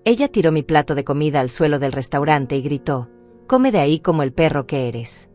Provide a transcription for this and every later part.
Ella tiró mi plato de comida al suelo del restaurante y gritó: «Come de ahí como el perro que eres».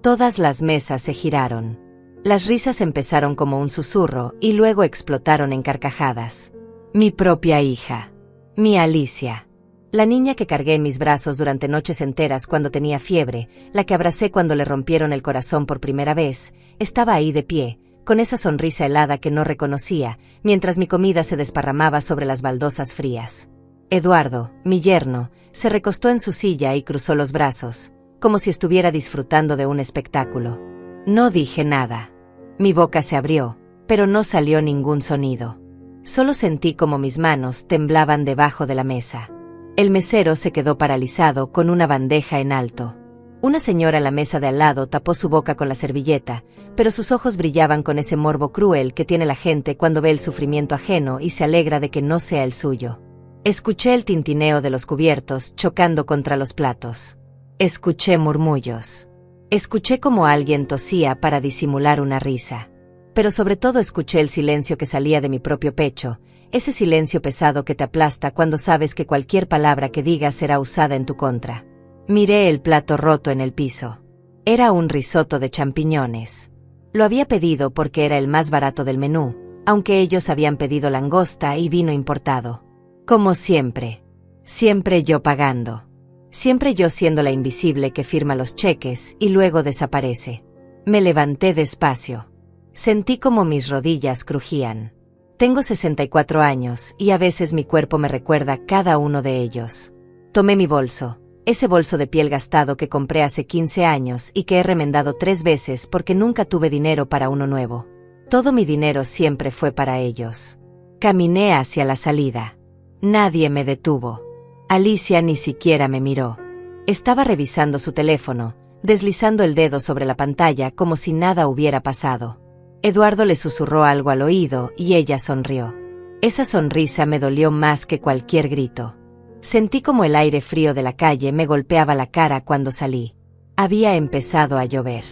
Todas las mesas se giraron. Las risas empezaron como un susurro y luego explotaron en carcajadas. Mi propia hija. Mi Alicia. La niña que cargué en mis brazos durante noches enteras cuando tenía fiebre, la que abracé cuando le rompieron el corazón por primera vez, estaba ahí de pie, con esa sonrisa helada que no reconocía, mientras mi comida se desparramaba sobre las baldosas frías. Eduardo, mi yerno, se recostó en su silla y cruzó los brazos, como si estuviera disfrutando de un espectáculo. No dije nada. Mi boca se abrió, pero no salió ningún sonido. Solo sentí como mis manos temblaban debajo de la mesa. El mesero se quedó paralizado con una bandeja en alto. Una señora a la mesa de al lado tapó su boca con la servilleta, pero sus ojos brillaban con ese morbo cruel que tiene la gente cuando ve el sufrimiento ajeno y se alegra de que no sea el suyo. Escuché el tintineo de los cubiertos chocando contra los platos. Escuché murmullos. Escuché como alguien tosía para disimular una risa. Pero sobre todo escuché el silencio que salía de mi propio pecho, ese silencio pesado que te aplasta cuando sabes que cualquier palabra que digas será usada en tu contra. Miré el plato roto en el piso. Era un risotto de champiñones. Lo había pedido porque era el más barato del menú, aunque ellos habían pedido langosta y vino importado. Como siempre. Siempre yo pagando. Siempre yo siendo la invisible que firma los cheques y luego desaparece. Me levanté despacio. Sentí como mis rodillas crujían. Tengo 64 años y a veces mi cuerpo me recuerda cada uno de ellos. Tomé mi bolso, ese bolso de piel gastado que compré hace 15 años y que he remendado 3 veces porque nunca tuve dinero para uno nuevo. Todo mi dinero siempre fue para ellos. Caminé hacia la salida. Nadie me detuvo. Alicia ni siquiera me miró. Estaba revisando su teléfono, deslizando el dedo sobre la pantalla como si nada hubiera pasado. Eduardo le susurró algo al oído y ella sonrió. Esa sonrisa me dolió más que cualquier grito. Sentí como el aire frío de la calle me golpeaba la cara cuando salí. Había empezado a llover.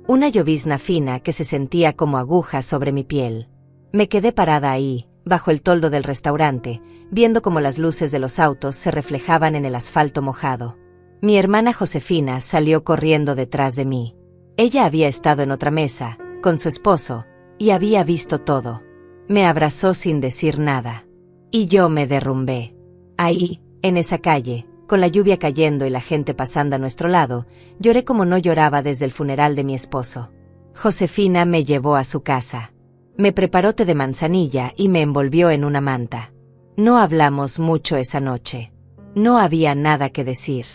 Una llovizna fina que se sentía como agujas sobre mi piel. Me quedé parada ahí, bajo el toldo del restaurante, viendo cómo las luces de los autos se reflejaban en el asfalto mojado. Mi hermana Josefina salió corriendo detrás de mí. Ella había estado en otra mesa, con su esposo, y había visto todo. Me abrazó sin decir nada. Y yo me derrumbé. Ahí, en esa calle, con la lluvia cayendo y la gente pasando a nuestro lado, lloré como no lloraba desde el funeral de mi esposo. Josefina me llevó a su casa. Me preparó té de manzanilla y me envolvió en una manta. No hablamos mucho esa noche. No había nada que decir.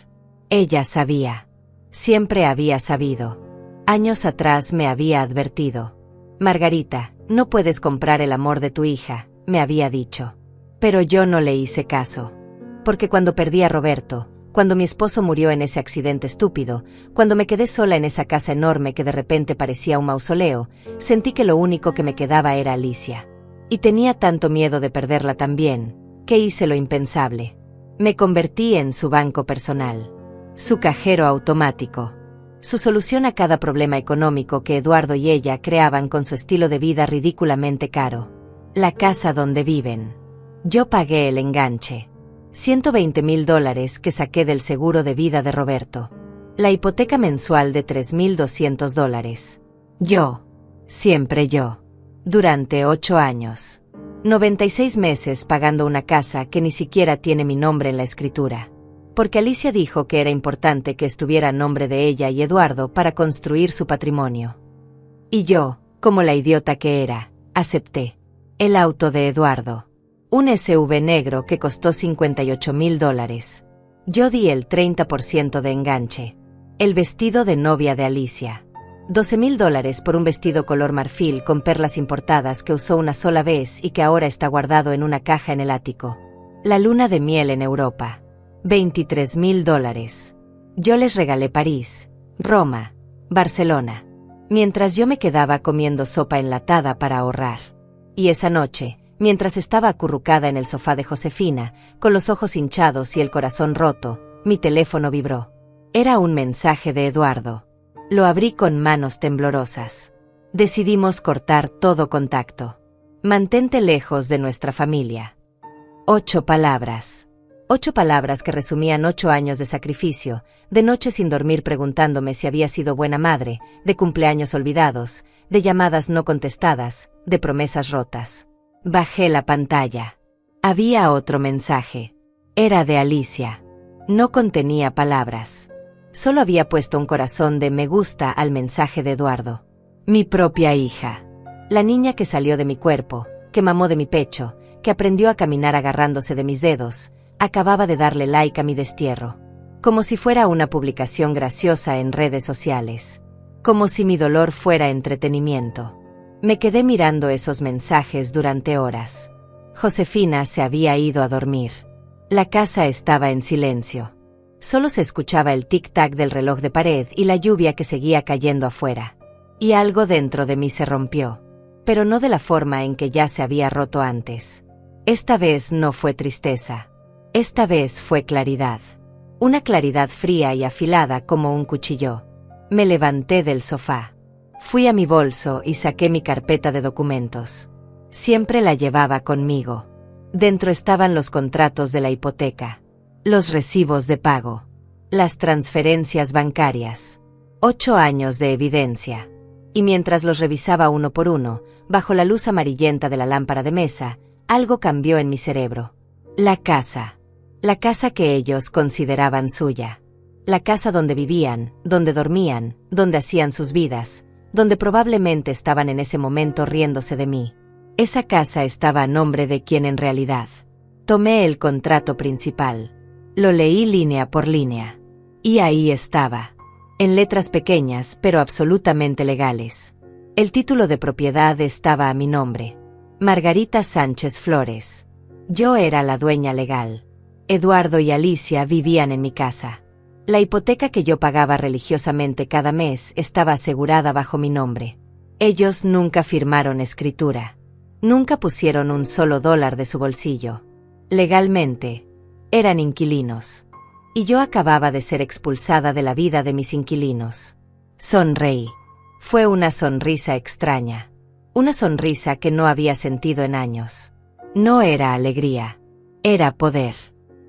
Ella sabía. Siempre había sabido. Años atrás me había advertido. Margarita, no puedes comprar el amor de tu hija, me había dicho. Pero yo no le hice caso. Porque cuando perdí a Roberto, cuando mi esposo murió en ese accidente estúpido, cuando me quedé sola en esa casa enorme que de repente parecía un mausoleo, sentí que lo único que me quedaba era Alicia. Y tenía tanto miedo de perderla también, que hice lo impensable. Me convertí en su banco personal. Su cajero automático. Su solución a cada problema económico que Eduardo y ella creaban con su estilo de vida ridículamente caro. La casa donde viven. Yo pagué el enganche. $120,000 que saqué del seguro de vida de Roberto. La hipoteca mensual de $3,200. Yo. Siempre yo. Durante 8 años. 96 meses pagando una casa que ni siquiera tiene mi nombre en la escritura. Porque Alicia dijo que era importante que estuviera a nombre de ella y Eduardo para construir su patrimonio. Y yo, como la idiota que era, acepté. El auto de Eduardo. Un SUV negro que costó $58,000. Yo di el 30% de enganche. El vestido de novia de Alicia. $12,000 por un vestido color marfil con perlas importadas que usó una sola vez y que ahora está guardado en una caja en el ático. La luna de miel en Europa. $23,000. Yo les regalé París, Roma, Barcelona. Mientras yo me quedaba comiendo sopa enlatada para ahorrar. Y esa noche, mientras estaba acurrucada en el sofá de Josefina, con los ojos hinchados y el corazón roto, mi teléfono vibró. Era un mensaje de Eduardo. Lo abrí con manos temblorosas. Decidimos cortar todo contacto. Mantente lejos de nuestra familia. 8 palabras. 8 palabras que resumían 8 años de sacrificio, de noches sin dormir preguntándome si había sido buena madre, de cumpleaños olvidados, de llamadas no contestadas, de promesas rotas. Bajé la pantalla. Había otro mensaje. Era de Alicia. No contenía palabras. Solo había puesto un corazón de me gusta al mensaje de Eduardo. Mi propia hija. La niña que salió de mi cuerpo, que mamó de mi pecho, que aprendió a caminar agarrándose de mis dedos, acababa de darle like a mi destierro. Como si fuera una publicación graciosa en redes sociales. Como si mi dolor fuera entretenimiento. Me quedé mirando esos mensajes durante horas. Josefina se había ido a dormir. La casa estaba en silencio. Solo se escuchaba el tic-tac del reloj de pared y la lluvia que seguía cayendo afuera. Y algo dentro de mí se rompió. Pero no de la forma en que ya se había roto antes. Esta vez no fue tristeza. Esta vez fue claridad. Una claridad fría y afilada como un cuchillo. Me levanté del sofá. Fui a mi bolso y saqué mi carpeta de documentos. Siempre la llevaba conmigo. Dentro estaban los contratos de la hipoteca, los recibos de pago, las transferencias bancarias, 8 años de evidencia. Y mientras los revisaba uno por uno, bajo la luz amarillenta de la lámpara de mesa, algo cambió en mi cerebro. La casa que ellos consideraban suya. La casa donde vivían, donde dormían, donde hacían sus vidas, donde probablemente estaban en ese momento riéndose de mí. Esa casa estaba a nombre de quien en realidad. Tomé el contrato principal. Lo leí línea por línea. Y ahí estaba. En letras pequeñas, pero absolutamente legales. El título de propiedad estaba a mi nombre. Margarita Sánchez Flores. Yo era la dueña legal. Eduardo y Alicia vivían en mi casa. La hipoteca que yo pagaba religiosamente cada mes estaba asegurada bajo mi nombre. Ellos nunca firmaron escritura. Nunca pusieron un solo dólar de su bolsillo. Legalmente, eran inquilinos. Y yo acababa de ser expulsada de la vida de mis inquilinos. Sonreí. Fue una sonrisa extraña. Una sonrisa que no había sentido en años. No era alegría. Era poder.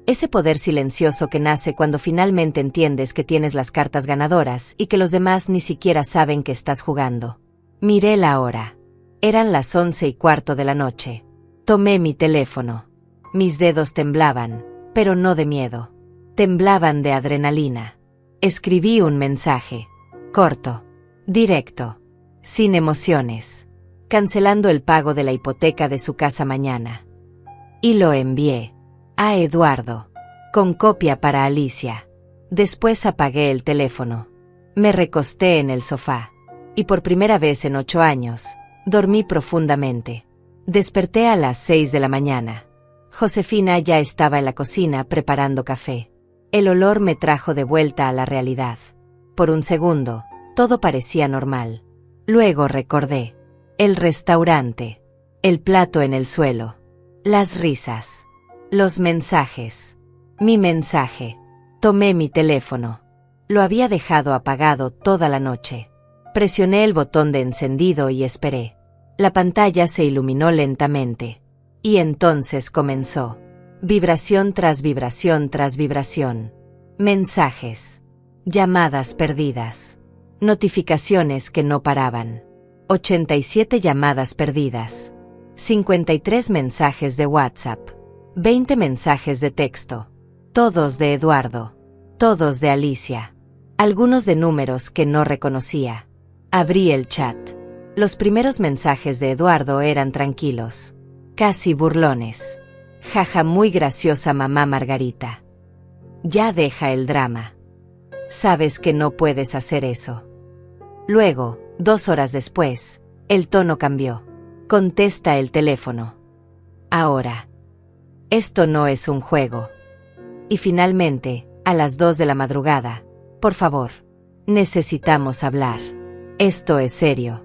Ese poder silencioso que nace cuando finalmente entiendes que tienes las cartas ganadoras y que los demás ni siquiera saben que estás jugando. Miré la hora. Eran las 11:15 de la noche. Tomé mi teléfono. Mis dedos temblaban, pero no de miedo. Temblaban de adrenalina. Escribí un mensaje. Corto. Directo. Sin emociones. Cancelando el pago de la hipoteca de su casa mañana. Y lo envié. A Eduardo. Con copia para Alicia. Después apagué el teléfono. Me recosté en el sofá. Y por primera vez en 8 años, dormí profundamente. Desperté a las 6 de la mañana. Josefina ya estaba en la cocina preparando café. El olor me trajo de vuelta a la realidad. Por un segundo, todo parecía normal. Luego recordé. El restaurante. El plato en el suelo. Las risas. Los mensajes. Mi mensaje. Tomé mi teléfono. Lo había dejado apagado toda la noche. Presioné el botón de encendido y esperé. La pantalla se iluminó lentamente. Y entonces comenzó. Vibración tras vibración tras vibración. Mensajes. Llamadas perdidas. Notificaciones que no paraban. 87 llamadas perdidas. 53 mensajes de WhatsApp. 20 mensajes de texto. Todos de Eduardo. Todos de Alicia. Algunos de números que no reconocía. Abrí el chat. Los primeros mensajes de Eduardo eran tranquilos. Casi burlones. Jaja, muy graciosa mamá Margarita. Ya deja el drama. Sabes que no puedes hacer eso. Luego, 2 horas después, el tono cambió. Contesta el teléfono. Ahora. Esto no es un juego. Y finalmente, a las 2 de la madrugada, por favor, necesitamos hablar. Esto es serio.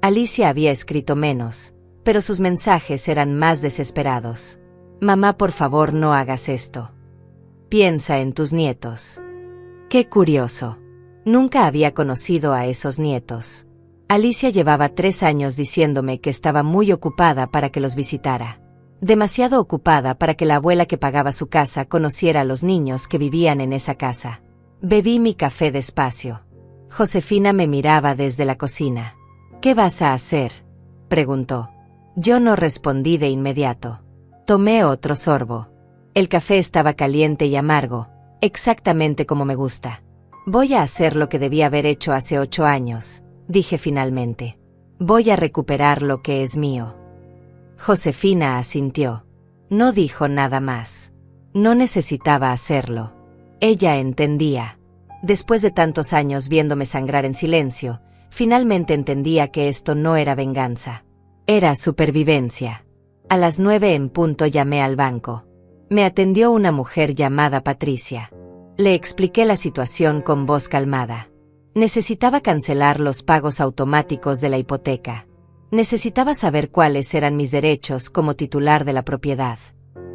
Alicia había escrito menos, pero sus mensajes eran más desesperados. Mamá, por favor, no hagas esto. Piensa en tus nietos. Qué curioso. Nunca había conocido a esos nietos. Alicia llevaba 3 años diciéndome que estaba muy ocupada para que los visitara. demasiado ocupada para que la abuela que pagaba su casa conociera a los niños que vivían en esa casa. Bebí mi café despacio. Josefina me miraba desde la cocina. ¿Qué vas a hacer?, preguntó. Yo no respondí de inmediato. Tomé otro sorbo. El café estaba caliente y amargo, exactamente como me gusta. Voy a hacer lo que debí haber hecho hace 8 años, dije finalmente. Voy a recuperar lo que es mío. Josefina asintió. No dijo nada más. No necesitaba hacerlo. Ella entendía. Después de tantos años viéndome sangrar en silencio, finalmente entendía que esto no era venganza. Era supervivencia. A las 9 en punto llamé al banco. Me atendió una mujer llamada Patricia. Le expliqué la situación con voz calmada. Necesitaba cancelar los pagos automáticos de la hipoteca. Necesitaba saber cuáles eran mis derechos como titular de la propiedad.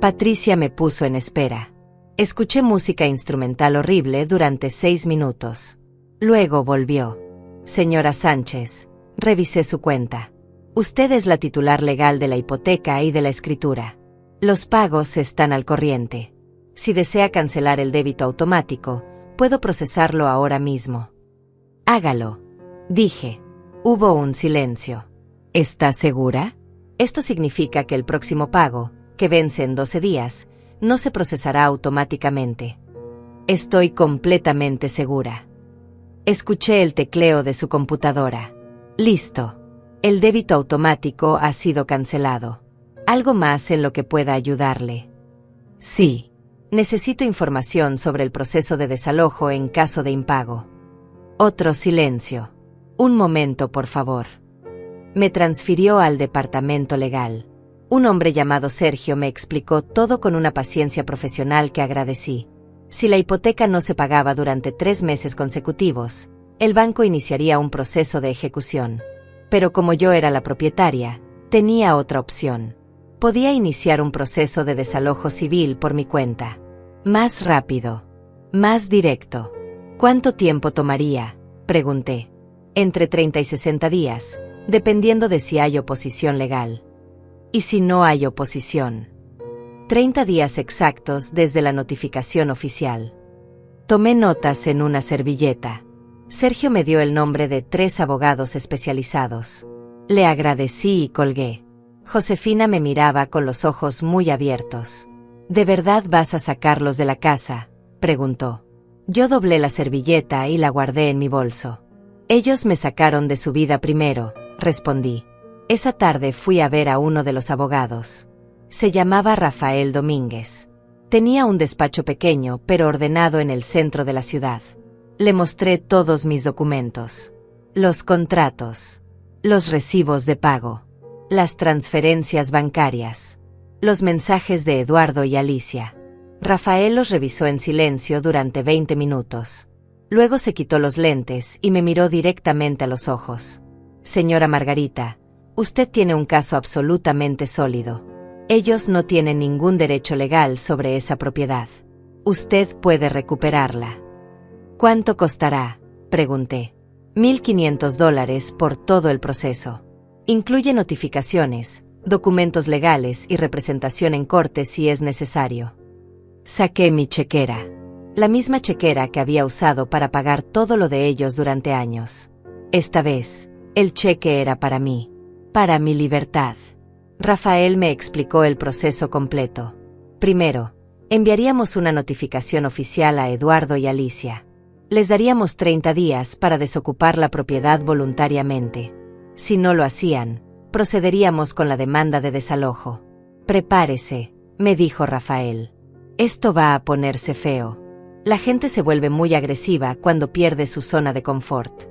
Patricia me puso en espera. Escuché música instrumental horrible durante 6 minutos. Luego volvió. Señora Sánchez, revisé su cuenta. Usted es la titular legal de la hipoteca y de la escritura. Los pagos están al corriente. Si desea cancelar el débito automático, puedo procesarlo ahora mismo. Hágalo, dije. Hubo un silencio. ¿Está segura? Esto significa que el próximo pago, que vence en 12 días, no se procesará automáticamente. Estoy completamente segura. Escuché el tecleo de su computadora. Listo. El débito automático ha sido cancelado. ¿Algo más en lo que pueda ayudarle? Sí. Necesito información sobre el proceso de desalojo en caso de impago. Otro silencio. Un momento, por favor. Me transfirió al departamento legal. Un hombre llamado Sergio me explicó todo con una paciencia profesional que agradecí. Si la hipoteca no se pagaba durante 3 meses consecutivos, el banco iniciaría un proceso de ejecución. Pero como yo era la propietaria, tenía otra opción. Podía iniciar un proceso de desalojo civil por mi cuenta. Más rápido. Más directo. ¿Cuánto tiempo tomaría?, pregunté. Entre 30 y 60 días, dependiendo de si hay oposición legal. ¿Y si no hay oposición? 30 días exactos desde la notificación oficial. Tomé notas en una servilleta. Sergio me dio el nombre de 3 abogados especializados. Le agradecí y colgué. Josefina me miraba con los ojos muy abiertos. ¿De verdad vas a sacarlos de la casa?, preguntó. Yo doblé la servilleta y la guardé en mi bolso. Ellos me sacaron de su vida primero, respondí. Esa tarde fui a ver a uno de los abogados. Se llamaba Rafael Domínguez. Tenía un despacho pequeño pero ordenado en el centro de la ciudad. Le mostré todos mis documentos. Los contratos. Los recibos de pago. Las transferencias bancarias. Los mensajes de Eduardo y Alicia. Rafael los revisó en silencio durante 20 minutos. Luego se quitó los lentes y me miró directamente a los ojos. Señora Margarita, usted tiene un caso absolutamente sólido. Ellos no tienen ningún derecho legal sobre esa propiedad. Usted puede recuperarla. ¿Cuánto costará?, pregunté. $1,500 por todo el proceso. Incluye notificaciones, documentos legales y representación en corte si es necesario. Saqué mi chequera. La misma chequera que había usado para pagar todo lo de ellos durante años. Esta vez, el cheque era para mí. Para mi libertad. Rafael me explicó el proceso completo. Primero, enviaríamos una notificación oficial a Eduardo y Alicia. Les daríamos 30 días para desocupar la propiedad voluntariamente. Si no lo hacían, procederíamos con la demanda de desalojo. Prepárese, me dijo Rafael. Esto va a ponerse feo. La gente se vuelve muy agresiva cuando pierde su zona de confort.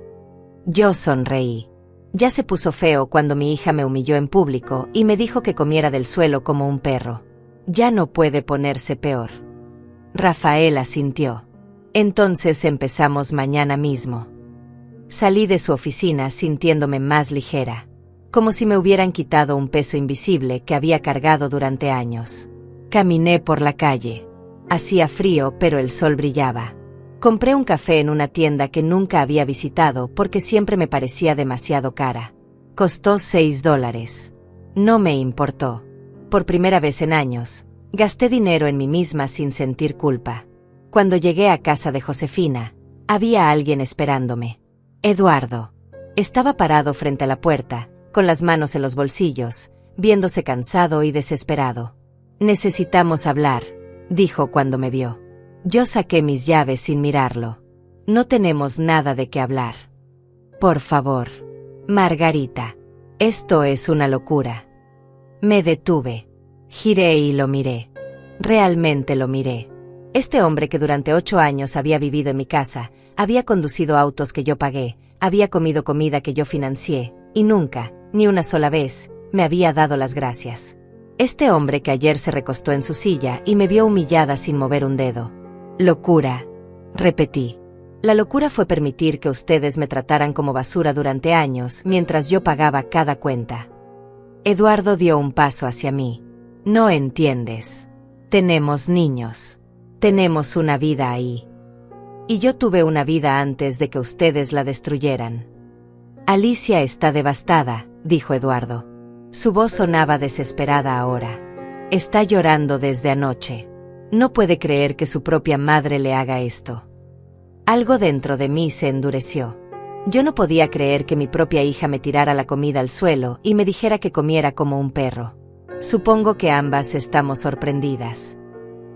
Yo sonreí. Ya se puso feo cuando mi hija me humilló en público y me dijo que comiera del suelo como un perro. Ya no puede ponerse peor. Rafael asintió. Entonces empezamos mañana mismo. Salí de su oficina sintiéndome más ligera, como si me hubieran quitado un peso invisible que había cargado durante años. Caminé por la calle. Hacía frío, pero el sol brillaba. Compré un café en una tienda que nunca había visitado porque siempre me parecía demasiado cara. Costó $6. No me importó. Por primera vez en años, gasté dinero en mí misma sin sentir culpa. Cuando llegué a casa de Josefina, había alguien esperándome. Eduardo. Estaba parado frente a la puerta, con las manos en los bolsillos, viéndose cansado y desesperado. «Necesitamos hablar», dijo cuando me vio. Yo saqué mis llaves sin mirarlo. «No tenemos nada de qué hablar». «Por favor, Margarita. Esto es una locura». Me detuve. Giré y lo miré. Realmente lo miré. Este hombre que durante 8 años había vivido en mi casa, había conducido autos que yo pagué, había comido comida que yo financié, y nunca, ni una sola vez, me había dado las gracias. Este hombre que ayer se recostó en su silla y me vio humillada sin mover un dedo. «Locura», repetí. La locura fue permitir que ustedes me trataran como basura durante años mientras yo pagaba cada cuenta. Eduardo dio un paso hacia mí. «No entiendes. Tenemos niños. Tenemos una vida ahí. Y yo tuve una vida antes de que ustedes la destruyeran». «Alicia está devastada», dijo Eduardo. Su voz sonaba desesperada ahora. «Está llorando desde anoche. No puede creer que su propia madre le haga esto». Algo dentro de mí se endureció. Yo no podía creer que mi propia hija me tirara la comida al suelo y me dijera que comiera como un perro. Supongo que ambas estamos sorprendidas.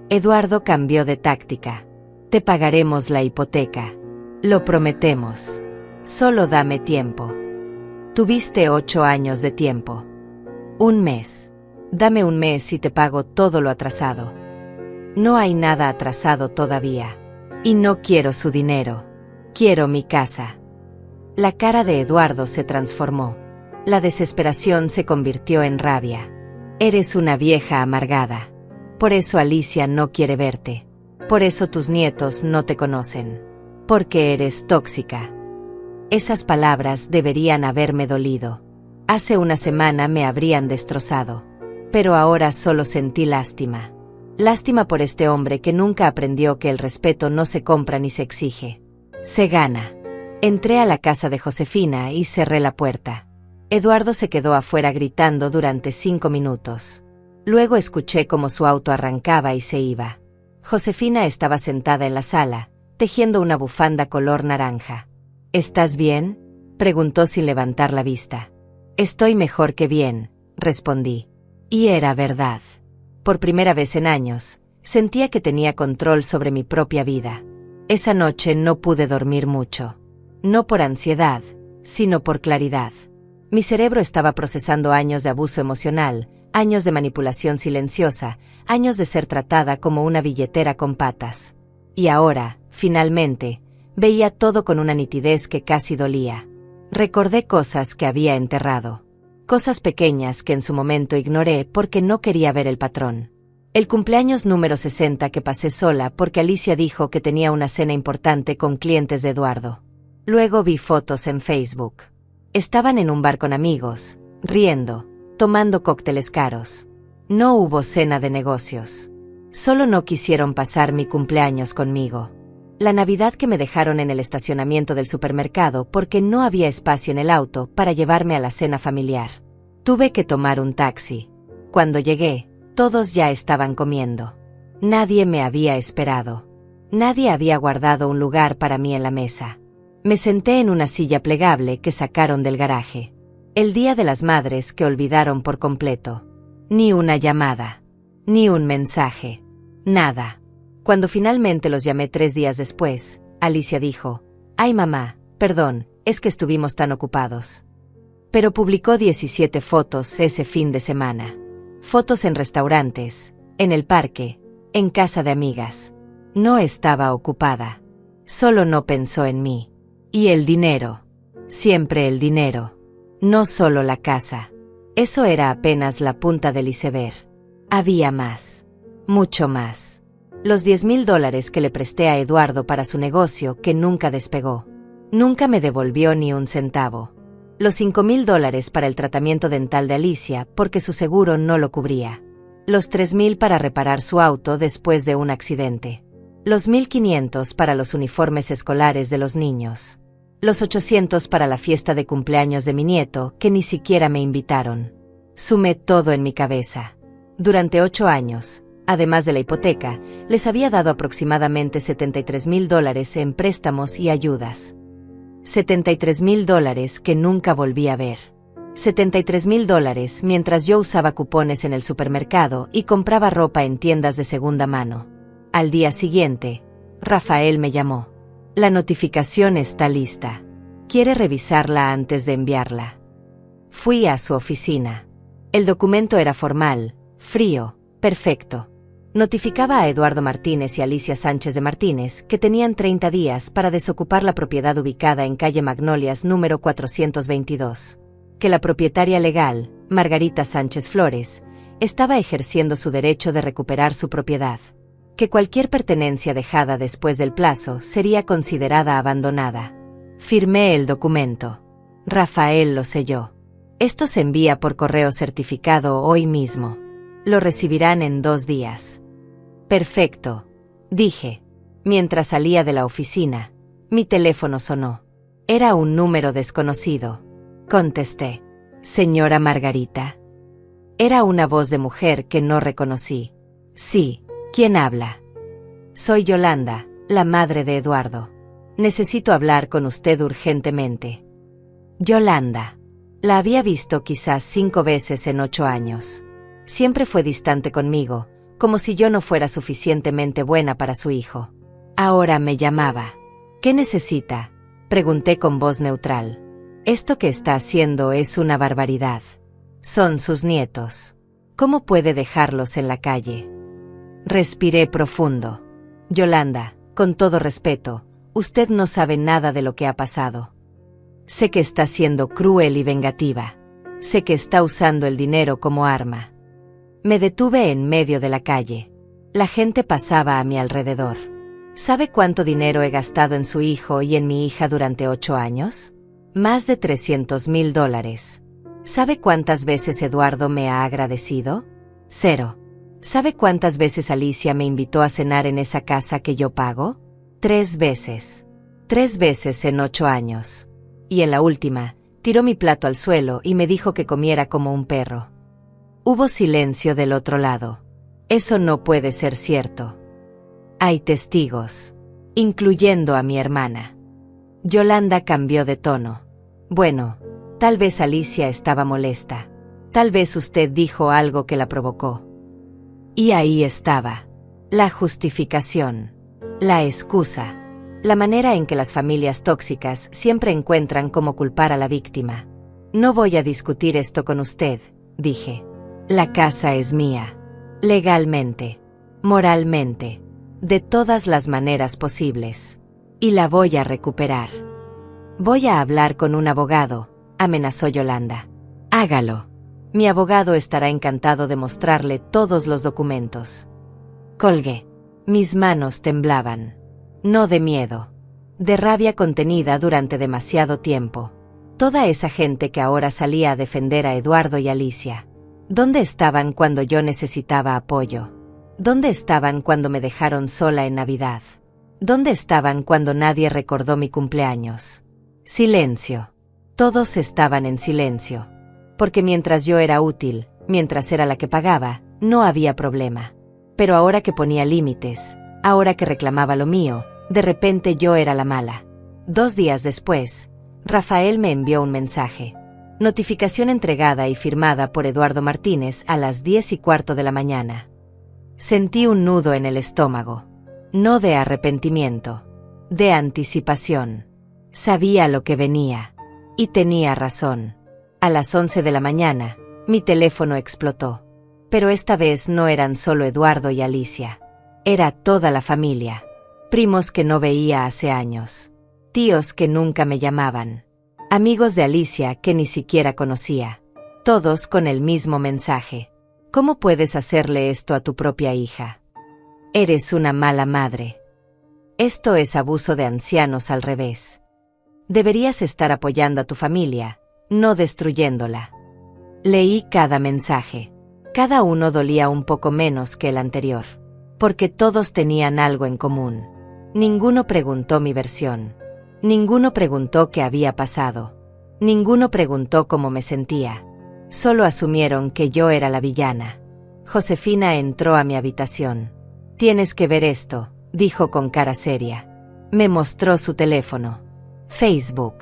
Eduardo cambió de táctica. «Te pagaremos la hipoteca. Lo prometemos. Solo dame tiempo». «Tuviste 8 años de tiempo». «1 mes. Dame 1 mes y te pago todo lo atrasado». «No hay nada atrasado todavía. Y no quiero su dinero. Quiero mi casa». La cara de Eduardo se transformó. La desesperación se convirtió en rabia. «Eres una vieja amargada. Por eso Alicia no quiere verte. Por eso tus nietos no te conocen. Porque eres tóxica». Esas palabras deberían haberme dolido. Hace una semana me habrían destrozado. Pero ahora solo sentí lástima. Lástima por este hombre que nunca aprendió que el respeto no se compra ni se exige. Se gana. Entré a la casa de Josefina y cerré la puerta. Eduardo se quedó afuera gritando durante 5 minutos. Luego escuché cómo su auto arrancaba y se iba. Josefina estaba sentada en la sala, tejiendo una bufanda color naranja. «¿Estás bien?», preguntó sin levantar la vista. «Estoy mejor que bien», respondí. Y era verdad. Por primera vez en años, sentía que tenía control sobre mi propia vida. Esa noche no pude dormir mucho. No por ansiedad, sino por claridad. Mi cerebro estaba procesando años de abuso emocional, años de manipulación silenciosa, años de ser tratada como una billetera con patas. Y ahora, finalmente, veía todo con una nitidez que casi dolía. Recordé cosas que había enterrado. Cosas pequeñas que en su momento ignoré porque no quería ver el patrón. El cumpleaños número 60 que pasé sola porque Alicia dijo que tenía una cena importante con clientes de Eduardo. Luego vi fotos en Facebook. Estaban en un bar con amigos, riendo, tomando cócteles caros. No hubo cena de negocios. Solo no quisieron pasar mi cumpleaños conmigo. La Navidad que me dejaron en el estacionamiento del supermercado porque no había espacio en el auto para llevarme a la cena familiar. Tuve que tomar un taxi. Cuando llegué, todos ya estaban comiendo. Nadie me había esperado. Nadie había guardado un lugar para mí en la mesa. Me senté en una silla plegable que sacaron del garaje. El Día de las Madres que olvidaron por completo. Ni una llamada. Ni un mensaje. Nada. Cuando finalmente los llamé 3 días después, Alicia dijo: «Ay mamá, perdón, es que estuvimos tan ocupados». Pero publicó 17 fotos ese fin de semana. Fotos en restaurantes, en el parque, en casa de amigas. No estaba ocupada. Solo no pensó en mí. Y el dinero. Siempre el dinero. No solo la casa. Eso era apenas la punta del iceberg. Había más. Mucho más. Los $10,000 que le presté a Eduardo para su negocio que nunca despegó. Nunca me devolvió ni un centavo. Los $5,000 para el tratamiento dental de Alicia porque su seguro no lo cubría. Los $3,000 para reparar su auto después de un accidente. Los $1,500 para los uniformes escolares de los niños. Los $800 para la fiesta de cumpleaños de mi nieto que ni siquiera me invitaron. Sumé todo en mi cabeza. Durante 8 años, además de la hipoteca, les había dado aproximadamente $73,000 en préstamos y ayudas. $73,000 que nunca volví a ver. $73,000 mientras yo usaba cupones en el supermercado y compraba ropa en tiendas de segunda mano. Al día siguiente, Rafael me llamó. La notificación está lista. ¿Quiere revisarla antes de enviarla? Fui a su oficina. El documento era formal, frío, perfecto. Notificaba a Eduardo Martínez y Alicia Sánchez de Martínez que tenían 30 días para desocupar la propiedad ubicada en calle Magnolias número 422. Que la propietaria legal, Margarita Sánchez Flores, estaba ejerciendo su derecho de recuperar su propiedad. Que cualquier pertenencia dejada después del plazo sería considerada abandonada. Firmé el documento. Rafael lo selló. Esto se envía por correo certificado hoy mismo. Lo recibirán en 2 días. Perfecto, dije. Mientras salía de la oficina, mi teléfono sonó. Era un número desconocido. Contesté. Señora Margarita. Era una voz de mujer que no reconocí. Sí, ¿quién habla? Soy Yolanda, la madre de Eduardo. Necesito hablar con usted urgentemente. Yolanda. La había visto quizás 5 veces en 8 años. Siempre fue distante conmigo, como si yo no fuera suficientemente buena para su hijo. Ahora me llamaba. ¿Qué necesita? Pregunté con voz neutral. Esto que está haciendo es una barbaridad. Son sus nietos. ¿Cómo puede dejarlos en la calle? Respiré profundo. Yolanda, con todo respeto, usted no sabe nada de lo que ha pasado. Sé que está siendo cruel y vengativa. Sé que está usando el dinero como arma. Me detuve en medio de la calle. La gente pasaba a mi alrededor. ¿Sabe cuánto dinero he gastado en su hijo y en mi hija durante 8 años? Más de $300,000. ¿Sabe cuántas veces Eduardo me ha agradecido? 0. ¿Sabe cuántas veces Alicia me invitó a cenar en esa casa que yo pago? 3 veces. 3 veces en 8 años. Y en la última, tiró mi plato al suelo y me dijo que comiera como un perro. Hubo silencio del otro lado. Eso no puede ser cierto. Hay testigos, incluyendo a mi hermana. Yolanda cambió de tono. Bueno, tal vez Alicia estaba molesta. Tal vez usted dijo algo que la provocó. Y ahí estaba. La justificación. La excusa. La manera en que las familias tóxicas siempre encuentran cómo culpar a la víctima. No voy a discutir esto con usted, dije. La casa es mía. Legalmente. Moralmente. De todas las maneras posibles. Y la voy a recuperar. Voy a hablar con un abogado, amenazó Yolanda. Hágalo. Mi abogado estará encantado de mostrarle todos los documentos. Colgué. Mis manos temblaban. No de miedo. De rabia contenida durante demasiado tiempo. Toda esa gente que ahora salía a defender a Eduardo y Alicia. ¿Dónde estaban cuando yo necesitaba apoyo? ¿Dónde estaban cuando me dejaron sola en Navidad? ¿Dónde estaban cuando nadie recordó mi cumpleaños? Silencio. Todos estaban en silencio. Porque mientras yo era útil, mientras era la que pagaba, no había problema. Pero ahora que ponía límites, ahora que reclamaba lo mío, de repente yo era la mala. 2 días después, Rafael me envió un mensaje. Notificación entregada y firmada por Eduardo Martínez a las 10:15 de la mañana. Sentí un nudo en el estómago. No de arrepentimiento, de anticipación. Sabía lo que venía. Y tenía razón. A las 11 de la mañana, mi teléfono explotó. Pero esta vez no eran solo Eduardo y Alicia. Era toda la familia. Primos que no veía hace años. Tíos que nunca me llamaban. Amigos de Alicia que ni siquiera conocía. Todos con el mismo mensaje. ¿Cómo puedes hacerle esto a tu propia hija? Eres una mala madre. Esto es abuso de ancianos al revés. Deberías estar apoyando a tu familia, no destruyéndola. Leí cada mensaje. Cada uno dolía un poco menos que el anterior. Porque todos tenían algo en común. Ninguno preguntó mi versión. Ninguno preguntó qué había pasado. Ninguno preguntó cómo me sentía. Solo asumieron que yo era la villana. Josefina entró a mi habitación. «Tienes que ver esto», dijo con cara seria. Me mostró su teléfono. Facebook.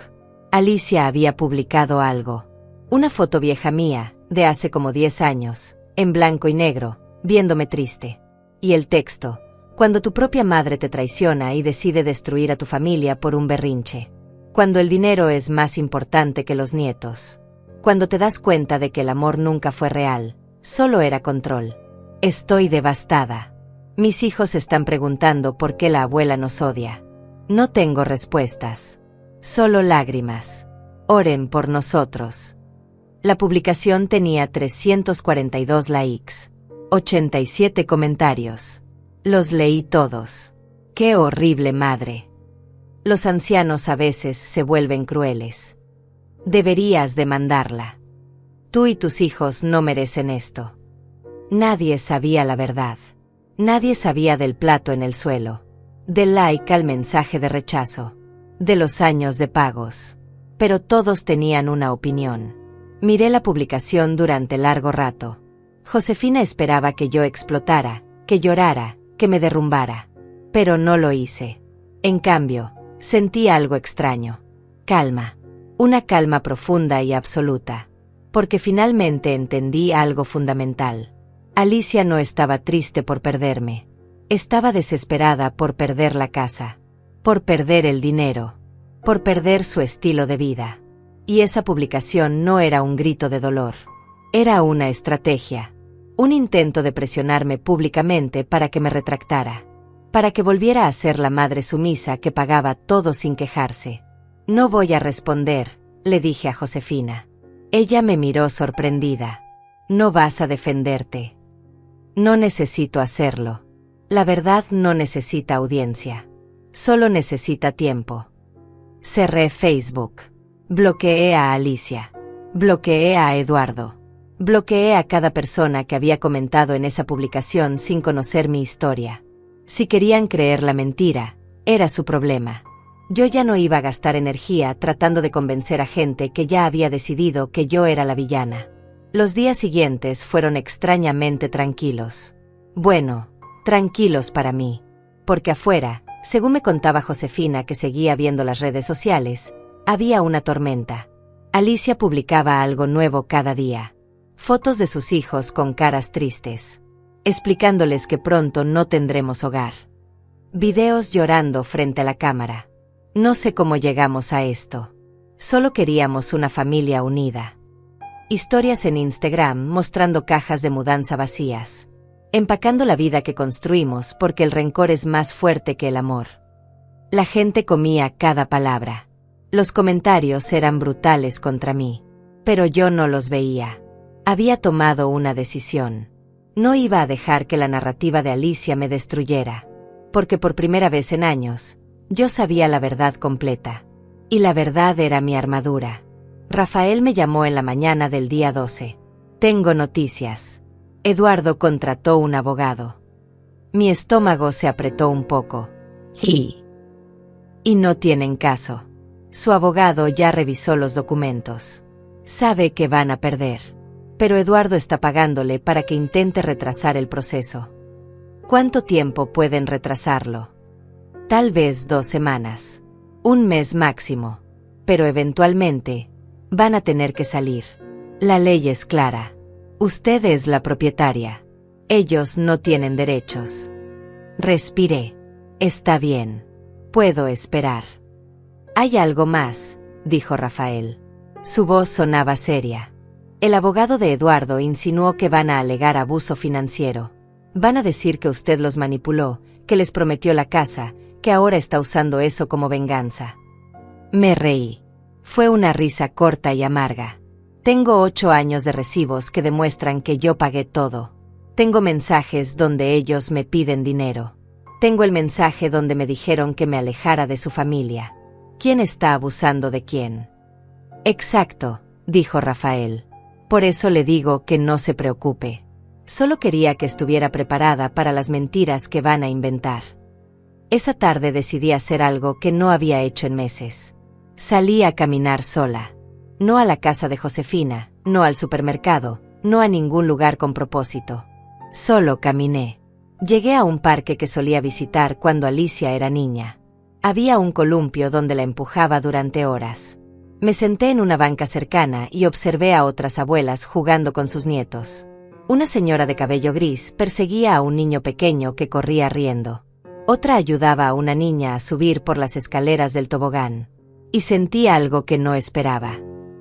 Alicia había publicado algo. Una foto vieja mía, de hace como 10 años, en blanco y negro, viéndome triste. Y el texto: cuando tu propia madre te traiciona y decide destruir a tu familia por un berrinche. Cuando el dinero es más importante que los nietos. Cuando te das cuenta de que el amor nunca fue real, solo era control. Estoy devastada. Mis hijos están preguntando por qué la abuela nos odia. No tengo respuestas. Solo lágrimas. Oren por nosotros. La publicación tenía 342 likes. 87 comentarios. Los leí todos. ¡Qué horrible madre! Los ancianos a veces se vuelven crueles. Deberías demandarla. Tú y tus hijos no merecen esto. Nadie sabía la verdad. Nadie sabía del plato en el suelo, del like al mensaje de rechazo, de los años de pagos. Pero todos tenían una opinión. Miré la publicación durante largo rato. Josefina esperaba que yo explotara, que llorara, que me derrumbara. Pero no lo hice. En cambio, sentí algo extraño. Calma. Una calma profunda y absoluta. Porque finalmente entendí algo fundamental. Alicia no estaba triste por perderme. Estaba desesperada por perder la casa. Por perder el dinero. Por perder su estilo de vida. Y esa publicación no era un grito de dolor. Era una estrategia. Un intento de presionarme públicamente para que me retractara. Para que volviera a ser la madre sumisa que pagaba todo sin quejarse. No voy a responder, le dije a Josefina. Ella me miró sorprendida. No vas a defenderte. No necesito hacerlo. La verdad no necesita audiencia. Solo necesita tiempo. Cerré Facebook. Bloqueé a Alicia. Bloqueé a Eduardo. Bloqueé a cada persona que había comentado en esa publicación sin conocer mi historia. Si querían creer la mentira, era su problema. Yo ya no iba a gastar energía tratando de convencer a gente que ya había decidido que yo era la villana. Los días siguientes fueron extrañamente tranquilos. Bueno, tranquilos para mí. Porque afuera, según me contaba Josefina que seguía viendo las redes sociales, había una tormenta. Alicia publicaba algo nuevo cada día. Fotos de sus hijos con caras tristes. Explicándoles que pronto no tendremos hogar. Videos llorando frente a la cámara. No sé cómo llegamos a esto. Solo queríamos una familia unida. Historias en Instagram mostrando cajas de mudanza vacías. Empacando la vida que construimos porque el rencor es más fuerte que el amor. La gente comía cada palabra. Los comentarios eran brutales contra mí. Pero yo no los veía. Había tomado una decisión. No iba a dejar que la narrativa de Alicia me destruyera. Porque por primera vez en años, yo sabía la verdad completa. Y la verdad era mi armadura. Rafael me llamó en la mañana del día 12. Tengo noticias. Eduardo contrató un abogado. Mi estómago se apretó un poco. Y no tienen caso. Su abogado ya revisó los documentos. Sabe que van a perder. Pero Eduardo está pagándole para que intente retrasar el proceso. ¿Cuánto tiempo pueden retrasarlo? Tal vez 2 semanas. 1 mes máximo. Pero eventualmente, van a tener que salir. La ley es clara. Usted es la propietaria. Ellos no tienen derechos. Respiré. Está bien. Puedo esperar. Hay algo más, dijo Rafael. Su voz sonaba seria. El abogado de Eduardo insinuó que van a alegar abuso financiero. Van a decir que usted los manipuló, que les prometió la casa, que ahora está usando eso como venganza. Me reí. Fue una risa corta y amarga. Tengo 8 años de recibos que demuestran que yo pagué todo. Tengo mensajes donde ellos me piden dinero. Tengo el mensaje donde me dijeron que me alejara de su familia. ¿Quién está abusando de quién? Exacto, dijo Rafael. Por eso le digo que no se preocupe. Solo quería que estuviera preparada para las mentiras que van a inventar. Esa tarde decidí hacer algo que no había hecho en meses. Salí a caminar sola. No a la casa de Josefina, no al supermercado, no a ningún lugar con propósito. Solo caminé. Llegué a un parque que solía visitar cuando Alicia era niña. Había un columpio donde la empujaba durante horas. Me senté en una banca cercana y observé a otras abuelas jugando con sus nietos. Una señora de cabello gris perseguía a un niño pequeño que corría riendo. Otra ayudaba a una niña a subir por las escaleras del tobogán. Y sentí algo que no esperaba.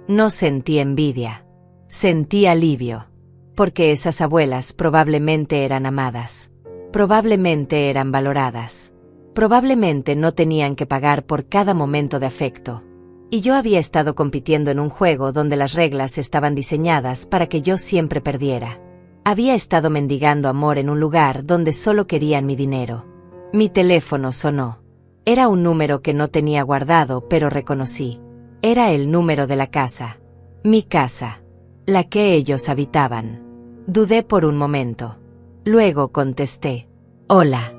No sentí envidia. Sentí alivio. Porque esas abuelas probablemente eran amadas. Probablemente eran valoradas. Probablemente no tenían que pagar por cada momento de afecto. Y yo había estado compitiendo en un juego donde las reglas estaban diseñadas para que yo siempre perdiera. Había estado mendigando amor en un lugar donde solo querían mi dinero. Mi teléfono sonó. Era un número que no tenía guardado, pero reconocí. Era el número de la casa. Mi casa. La que ellos habitaban. Dudé por un momento. Luego contesté. Hola.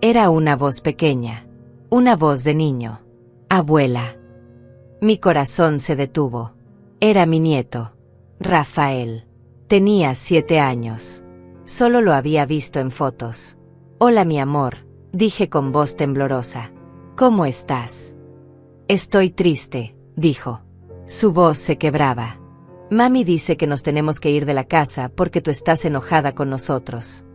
Era una voz pequeña. Una voz de niño. Abuela. Mi corazón se detuvo. Era mi nieto. Rafael. Tenía 7 años. Solo lo había visto en fotos. Hola mi amor, dije con voz temblorosa. ¿Cómo estás? Estoy triste, dijo. Su voz se quebraba. Mami dice que nos tenemos que ir de la casa porque tú estás enojada con nosotros.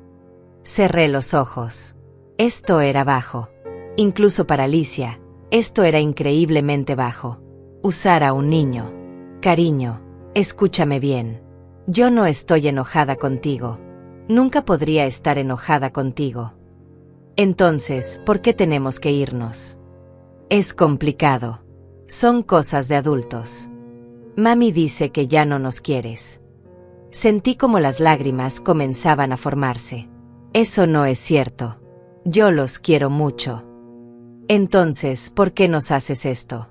Cerré los ojos. Esto era bajo. Incluso para Alicia, esto era increíblemente bajo. Usar a un niño. Cariño, escúchame bien. Yo no estoy enojada contigo. Nunca podría estar enojada contigo. Entonces, ¿por qué tenemos que irnos? Es complicado. Son cosas de adultos. Mami dice que ya no nos quieres. Sentí como las lágrimas comenzaban a formarse. Eso no es cierto. Yo los quiero mucho. Entonces, ¿por qué nos haces esto?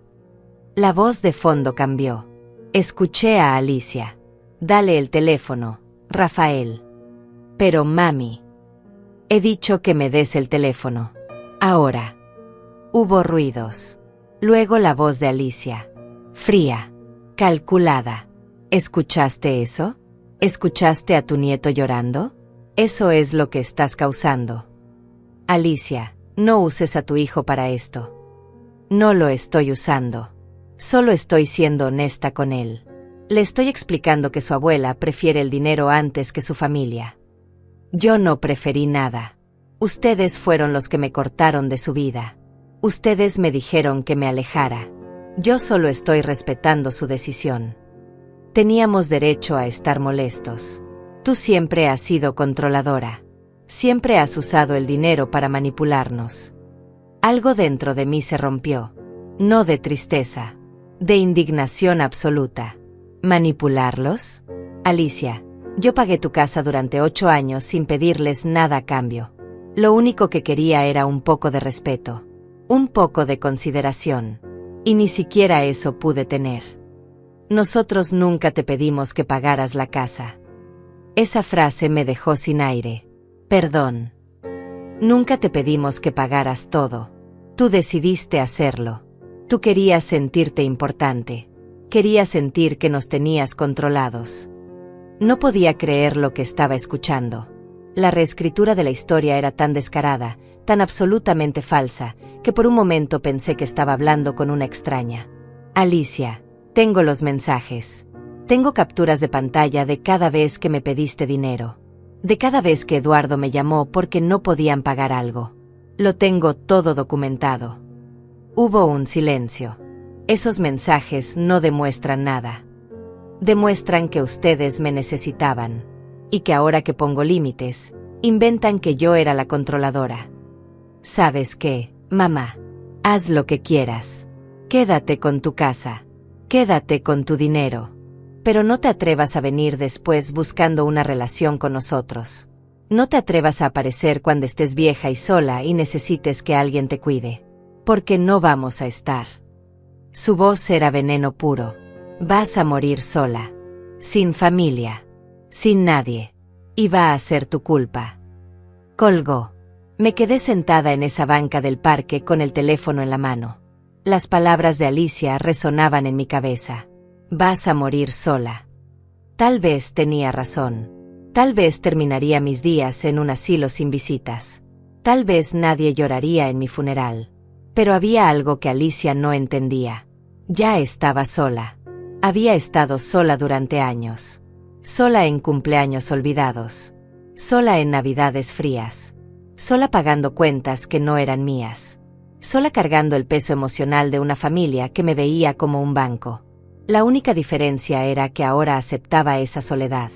La voz de fondo cambió. Escuché a Alicia. Dale el teléfono, Rafael. Pero mami. He dicho que me des el teléfono. Ahora. Hubo ruidos. Luego la voz de Alicia. Fría. Calculada. ¿Escuchaste eso? ¿Escuchaste a tu nieto llorando? Eso es lo que estás causando. Alicia, no uses a tu hijo para esto. No lo estoy usando. Solo estoy siendo honesta con él. Le estoy explicando que su abuela prefiere el dinero antes que su familia. Yo no preferí nada. Ustedes fueron los que me cortaron de su vida. Ustedes me dijeron que me alejara. Yo solo estoy respetando su decisión. Teníamos derecho a estar molestos. Tú siempre has sido controladora. Siempre has usado el dinero para manipularnos. Algo dentro de mí se rompió. No de tristeza. De indignación absoluta. ¿Manipularlos? Alicia, yo pagué tu casa durante 8 años sin pedirles nada a cambio. Lo único que quería era un poco de respeto. Un poco de consideración. Y ni siquiera eso pude tener. Nosotros nunca te pedimos que pagaras la casa. Esa frase me dejó sin aire. Perdón. Nunca te pedimos que pagaras todo. Tú decidiste hacerlo. Tú querías sentirte importante. Querías sentir que nos tenías controlados. No podía creer lo que estaba escuchando. La reescritura de la historia era tan descarada, tan absolutamente falsa, que por un momento pensé que estaba hablando con una extraña. Alicia, tengo los mensajes. Tengo capturas de pantalla de cada vez que me pediste dinero. De cada vez que Eduardo me llamó porque no podían pagar algo. Lo tengo todo documentado. Hubo un silencio. Esos mensajes no demuestran nada. Demuestran que ustedes me necesitaban. Y que ahora que pongo límites, inventan que yo era la controladora. ¿Sabes qué, mamá? Haz lo que quieras. Quédate con tu casa. Quédate con tu dinero. Pero no te atrevas a venir después buscando una relación con nosotros. No te atrevas a aparecer cuando estés vieja y sola y necesites que alguien te cuide. Porque no vamos a estar. Su voz era veneno puro. Vas a morir sola. Sin familia. Sin nadie. Y va a ser tu culpa. Colgó. Me quedé sentada en esa banca del parque con el teléfono en la mano. Las palabras de Alicia resonaban en mi cabeza. Vas a morir sola. Tal vez tenía razón. Tal vez terminaría mis días en un asilo sin visitas. Tal vez nadie lloraría en mi funeral. Pero había algo que Alicia no entendía. Ya estaba sola. Había estado sola durante años. Sola en cumpleaños olvidados. Sola en navidades frías. Sola pagando cuentas que no eran mías. Sola cargando el peso emocional de una familia que me veía como un banco. La única diferencia era que ahora aceptaba esa soledad.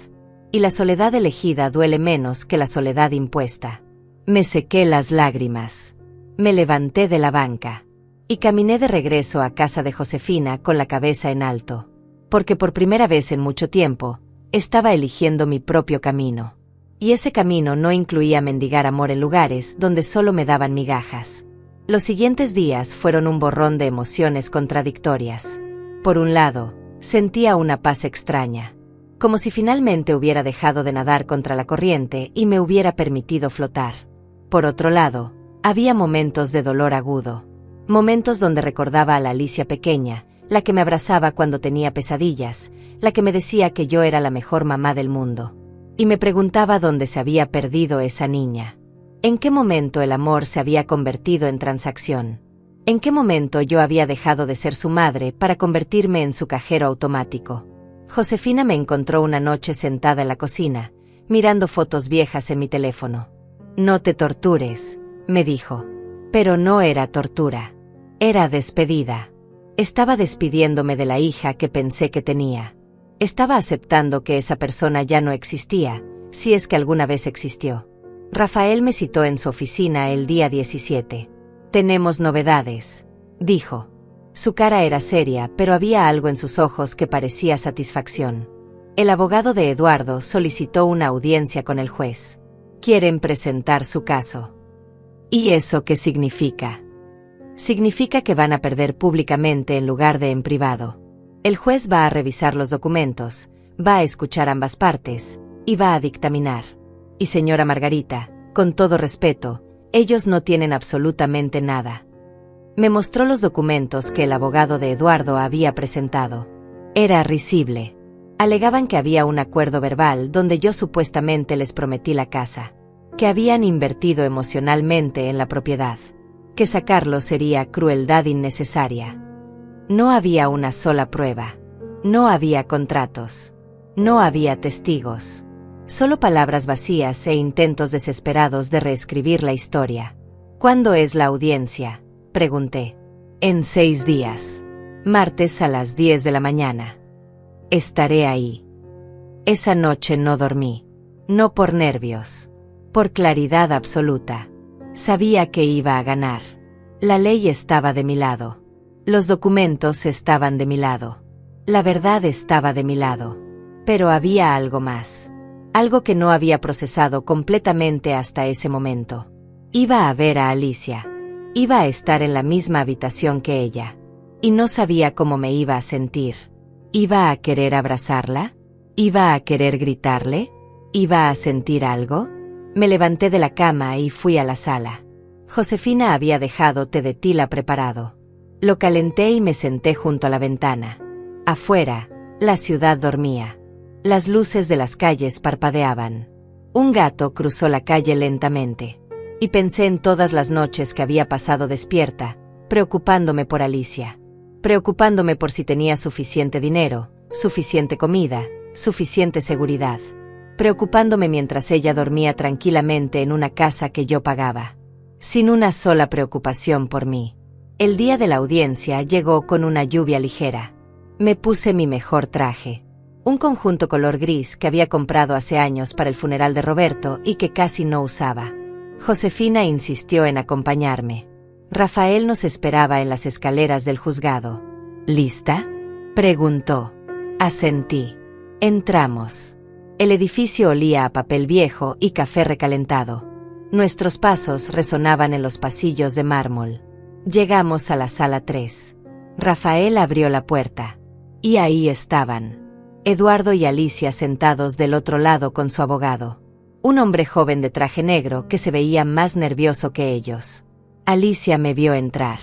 Y la soledad elegida duele menos que la soledad impuesta. Me sequé las lágrimas. Me levanté de la banca. Y caminé de regreso a casa de Josefina con la cabeza en alto. Porque por primera vez en mucho tiempo, estaba eligiendo mi propio camino. Y ese camino no incluía mendigar amor en lugares donde solo me daban migajas. Los siguientes días fueron un borrón de emociones contradictorias. Por un lado, sentía una paz extraña. Como si finalmente hubiera dejado de nadar contra la corriente y me hubiera permitido flotar. Por otro lado, había momentos de dolor agudo. Momentos donde recordaba a la Alicia pequeña, la que me abrazaba cuando tenía pesadillas, la que me decía que yo era la mejor mamá del mundo. Y me preguntaba dónde se había perdido esa niña. ¿En qué momento el amor se había convertido en transacción? ¿En qué momento yo había dejado de ser su madre para convertirme en su cajero automático? Josefina me encontró una noche sentada en la cocina, mirando fotos viejas en mi teléfono. No te tortures, me dijo. Pero no era tortura. Era despedida. Estaba despidiéndome de la hija que pensé que tenía. Estaba aceptando que esa persona ya no existía, si es que alguna vez existió. Rafael me citó en su oficina el día 17. Tenemos novedades, dijo. Su cara era seria, pero había algo en sus ojos que parecía satisfacción. El abogado de Eduardo solicitó una audiencia con el juez. Quieren presentar su caso. ¿Y eso qué significa? Significa que van a perder públicamente en lugar de en privado. El juez va a revisar los documentos, va a escuchar ambas partes, y va a dictaminar. Y señora Margarita, con todo respeto, ellos no tienen absolutamente nada. Me mostró los documentos que el abogado de Eduardo había presentado. Era risible. Alegaban que había un acuerdo verbal donde yo supuestamente les prometí la casa, que habían invertido emocionalmente en la propiedad, que sacarlo sería crueldad innecesaria. No había una sola prueba. No había contratos. No había testigos. Solo palabras vacías e intentos desesperados de reescribir la historia. ¿Cuándo es la audiencia?, pregunté. En 6 días. Martes a las 10 de la mañana. Estaré ahí. Esa noche no dormí. No por nervios. Por claridad absoluta. Sabía que iba a ganar. La ley estaba de mi lado. Los documentos estaban de mi lado. La verdad estaba de mi lado. Pero había algo más. Algo que no había procesado completamente hasta ese momento. Iba a ver a Alicia. Iba a estar en la misma habitación que ella. Y no sabía cómo me iba a sentir. ¿Iba a querer abrazarla? ¿Iba a querer gritarle? ¿Iba a sentir algo? Me levanté de la cama y fui a la sala. Josefina había dejado té de tila preparado. Lo calenté y me senté junto a la ventana. Afuera, la ciudad dormía. Las luces de las calles parpadeaban. Un gato cruzó la calle lentamente. Y pensé en todas las noches que había pasado despierta, preocupándome por Alicia. Preocupándome por si tenía suficiente dinero, suficiente comida, suficiente seguridad. Preocupándome mientras ella dormía tranquilamente en una casa que yo pagaba. Sin una sola preocupación por mí. El día de la audiencia llegó con una lluvia ligera. Me puse mi mejor traje. Un conjunto color gris que había comprado hace años para el funeral de Roberto y que casi no usaba. Josefina insistió en acompañarme. Rafael nos esperaba en las escaleras del juzgado. ¿Lista?, preguntó. Asentí. Entramos. El edificio olía a papel viejo y café recalentado. Nuestros pasos resonaban en los pasillos de mármol. Llegamos a la sala 3. Rafael abrió la puerta. Y ahí estaban Eduardo y Alicia sentados del otro lado con su abogado. Un hombre joven de traje negro que se veía más nervioso que ellos. Alicia me vio entrar.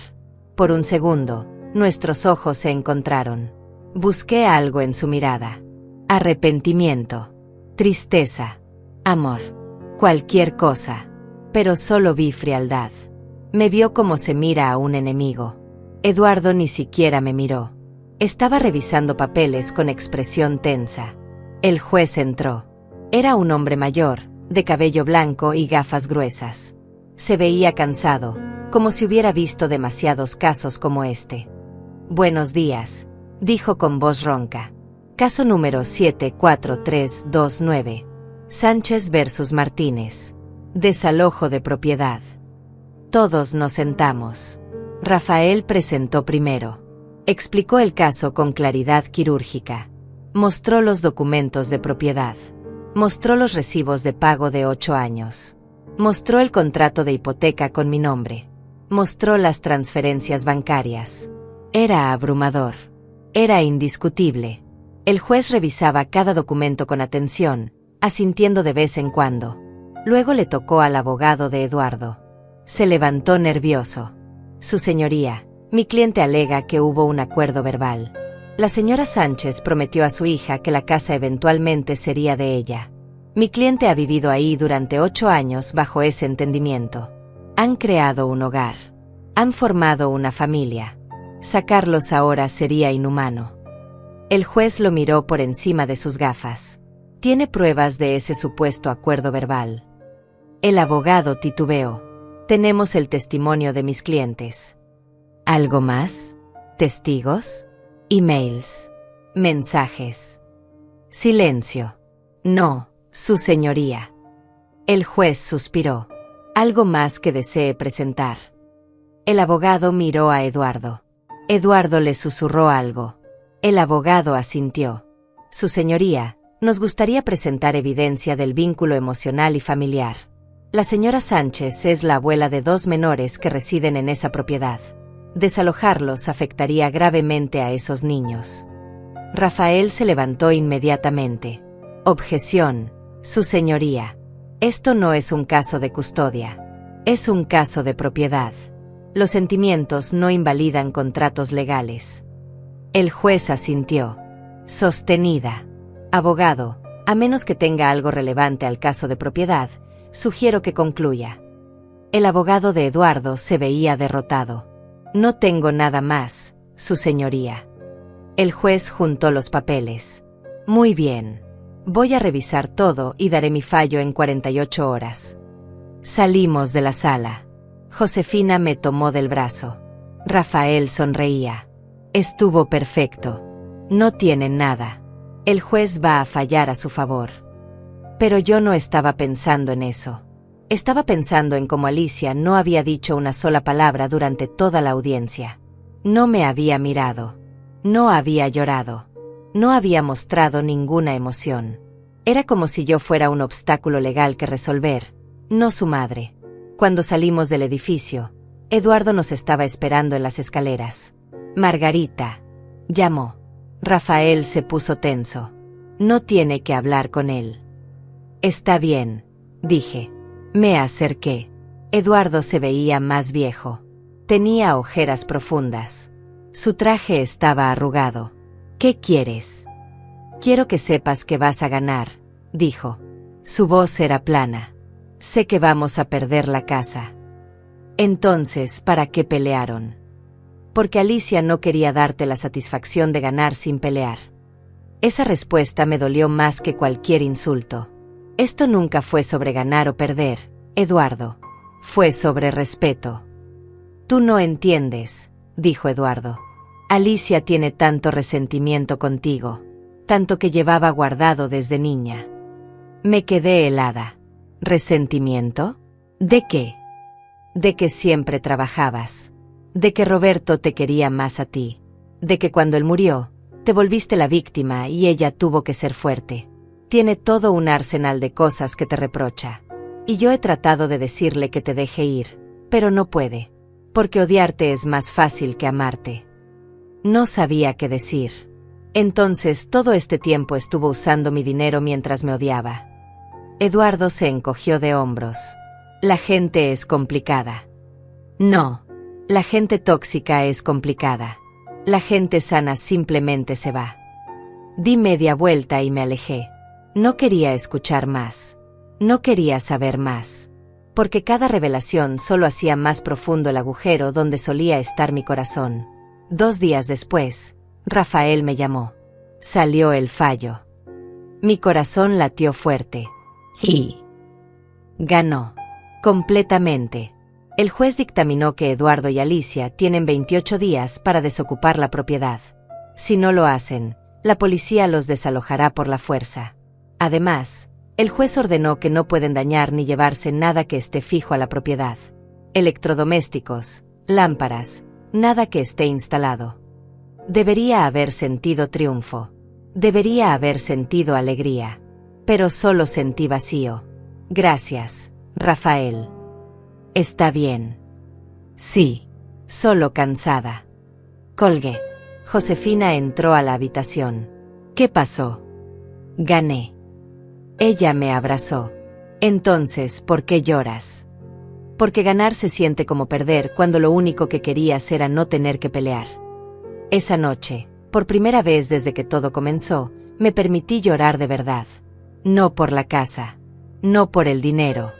Por un segundo, nuestros ojos se encontraron. Busqué algo en su mirada. Arrepentimiento. Tristeza. Amor. Cualquier cosa. Pero solo vi frialdad. Me vio como se mira a un enemigo. Eduardo ni siquiera me miró. Estaba revisando papeles con expresión tensa. El juez entró. Era un hombre mayor, de cabello blanco y gafas gruesas. Se veía cansado, como si hubiera visto demasiados casos como este. Buenos días, dijo con voz ronca. Caso número 74329. Sánchez versus Martínez. Desalojo de propiedad. Todos nos sentamos. Rafael presentó primero. Explicó el caso con claridad quirúrgica. Mostró los documentos de propiedad. Mostró los recibos de pago de 8 años. Mostró el contrato de hipoteca con mi nombre. Mostró las transferencias bancarias. Era abrumador. Era indiscutible. El juez revisaba cada documento con atención, asintiendo de vez en cuando. Luego le tocó al abogado de Eduardo. Se levantó nervioso. Su señoría, mi cliente alega que hubo un acuerdo verbal. La señora Sánchez prometió a su hija que la casa eventualmente sería de ella. Mi cliente ha vivido ahí durante 8 años bajo ese entendimiento. Han creado un hogar. Han formado una familia. Sacarlos ahora sería inhumano. El juez lo miró por encima de sus gafas. ¿Tiene pruebas de ese supuesto acuerdo verbal? El abogado titubeó. Tenemos el testimonio de mis clientes. ¿Algo más? ¿Testigos? ¿Emails? ¿Mensajes? Silencio. No, su señoría. El juez suspiró. ¿Algo más que desee presentar? El abogado miró a Eduardo. Eduardo le susurró algo. El abogado asintió. Su señoría, nos gustaría presentar evidencia del vínculo emocional y familiar. La señora Sánchez es la abuela de 2 menores que residen en esa propiedad. Desalojarlos afectaría gravemente a esos niños. Rafael se levantó inmediatamente. Objeción, su señoría. Esto no es un caso de custodia. Es un caso de propiedad. Los sentimientos no invalidan contratos legales. El juez asintió. Sostenida. Abogado, a menos que tenga algo relevante al caso de propiedad, sugiero que concluya. El abogado de Eduardo se veía derrotado. No tengo nada más, su señoría. El juez juntó los papeles. Muy bien. Voy a revisar todo y daré mi fallo en 48 horas. Salimos de la sala. Josefina me tomó del brazo. Rafael sonreía. Estuvo perfecto. No tienen nada. El juez va a fallar a su favor. Pero yo no estaba pensando en eso. Estaba pensando en cómo Alicia no había dicho una sola palabra durante toda la audiencia. No me había mirado. No había llorado. No había mostrado ninguna emoción. Era como si yo fuera un obstáculo legal que resolver, no su madre. Cuando salimos del edificio, Eduardo nos estaba esperando en las escaleras. Margarita, llamó. Rafael se puso tenso. No tiene que hablar con él. Está bien, dije. Me acerqué. Eduardo se veía más viejo. Tenía ojeras profundas. Su traje estaba arrugado. ¿Qué quieres? Quiero que sepas que vas a ganar, dijo. Su voz era plana. Sé que vamos a perder la casa. Entonces, ¿para qué pelearon? Porque Alicia no quería darte la satisfacción de ganar sin pelear. Esa respuesta me dolió más que cualquier insulto. Esto nunca fue sobre ganar o perder, Eduardo. Fue sobre respeto. Tú no entiendes, dijo Eduardo. Alicia tiene tanto resentimiento contigo, tanto que llevaba guardado desde niña. Me quedé helada. ¿Resentimiento? ¿De qué? De que siempre trabajabas. De que Roberto te quería más a ti. De que cuando él murió, te volviste la víctima y ella tuvo que ser fuerte. Tiene todo un arsenal de cosas que te reprocha. Y yo he tratado de decirle que te deje ir, pero no puede. Porque odiarte es más fácil que amarte. No sabía qué decir. Entonces todo este tiempo estuvo usando mi dinero mientras me odiaba. Eduardo se encogió de hombros. La gente es complicada. No. La gente tóxica es complicada. La gente sana simplemente se va. Di media vuelta y me alejé. No quería escuchar más. No quería saber más, porque cada revelación solo hacía más profundo el agujero donde solía estar mi corazón. 2 días después, Rafael me llamó. Salió el fallo. Mi corazón latió fuerte. Y ganó. Completamente. El juez dictaminó que Eduardo y Alicia tienen 28 días para desocupar la propiedad. Si no lo hacen, la policía los desalojará por la fuerza. Además, el juez ordenó que no pueden dañar ni llevarse nada que esté fijo a la propiedad. Electrodomésticos, lámparas, nada que esté instalado. Debería haber sentido triunfo. Debería haber sentido alegría. Pero solo sentí vacío. Gracias, Rafael. Está bien. Sí. Solo cansada. Colgué. Josefina entró a la habitación. ¿Qué pasó? Gané. Ella me abrazó. Entonces, ¿por qué lloras? Porque ganar se siente como perder cuando lo único que querías era no tener que pelear. Esa noche, por primera vez desde que todo comenzó, me permití llorar de verdad. No por la casa, no por el dinero,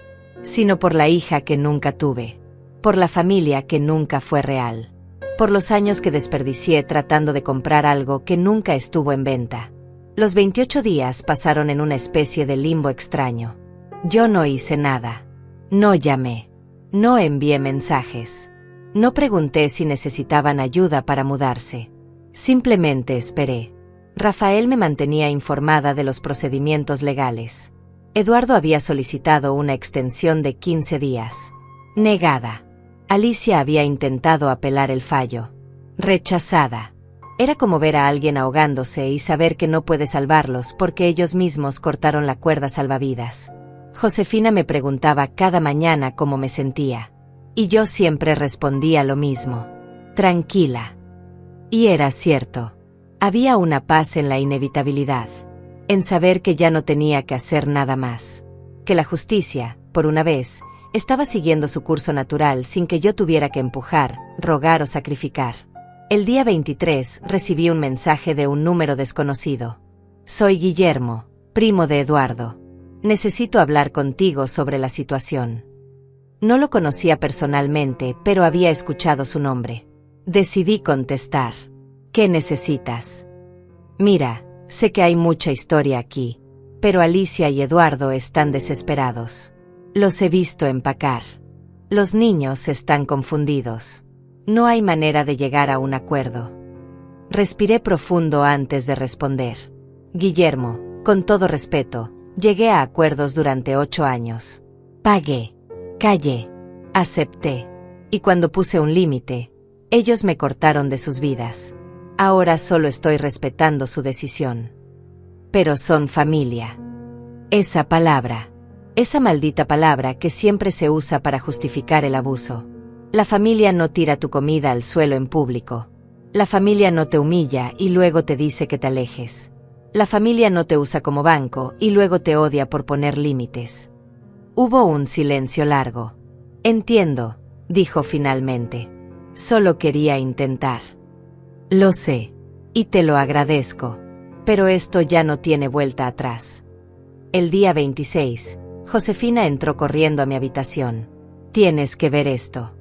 sino por la hija que nunca tuve, por la familia que nunca fue real, por los años que desperdicié tratando de comprar algo que nunca estuvo en venta. Los 28 días pasaron en una especie de limbo extraño. Yo no hice nada. No llamé. No envié mensajes. No pregunté si necesitaban ayuda para mudarse. Simplemente esperé. Rafael me mantenía informada de los procedimientos legales. Eduardo había solicitado una extensión de 15 días. Negada. Alicia había intentado apelar el fallo. Rechazada. Era como ver a alguien ahogándose y saber que no puede salvarlos porque ellos mismos cortaron la cuerda salvavidas. Josefina me preguntaba cada mañana cómo me sentía. Y yo siempre respondía lo mismo. Tranquila. Y era cierto. Había una paz en la inevitabilidad. En saber que ya no tenía que hacer nada más. Que la justicia, por una vez, estaba siguiendo su curso natural sin que yo tuviera que empujar, rogar o sacrificar. El día 23 recibí un mensaje de un número desconocido. Soy Guillermo, primo de Eduardo. Necesito hablar contigo sobre la situación. No lo conocía personalmente, pero había escuchado su nombre. Decidí contestar. ¿Qué necesitas? Mira, sé que hay mucha historia aquí, pero Alicia y Eduardo están desesperados. Los he visto empacar. Los niños están confundidos. No hay manera de llegar a un acuerdo. Respiré profundo antes de responder. Guillermo, con todo respeto, llegué a acuerdos durante 8 años. Pagué. Callé. Acepté. Y cuando puse un límite, ellos me cortaron de sus vidas. Ahora solo estoy respetando su decisión. Pero son familia. Esa palabra. Esa maldita palabra que siempre se usa para justificar el abuso. La familia no tira tu comida al suelo en público. La familia no te humilla y luego te dice que te alejes. La familia no te usa como banco y luego te odia por poner límites. Hubo un silencio largo. Entiendo, dijo finalmente. Solo quería intentar. Lo sé. Y te lo agradezco. Pero esto ya no tiene vuelta atrás. El día 26, Josefina entró corriendo a mi habitación. Tienes que ver esto.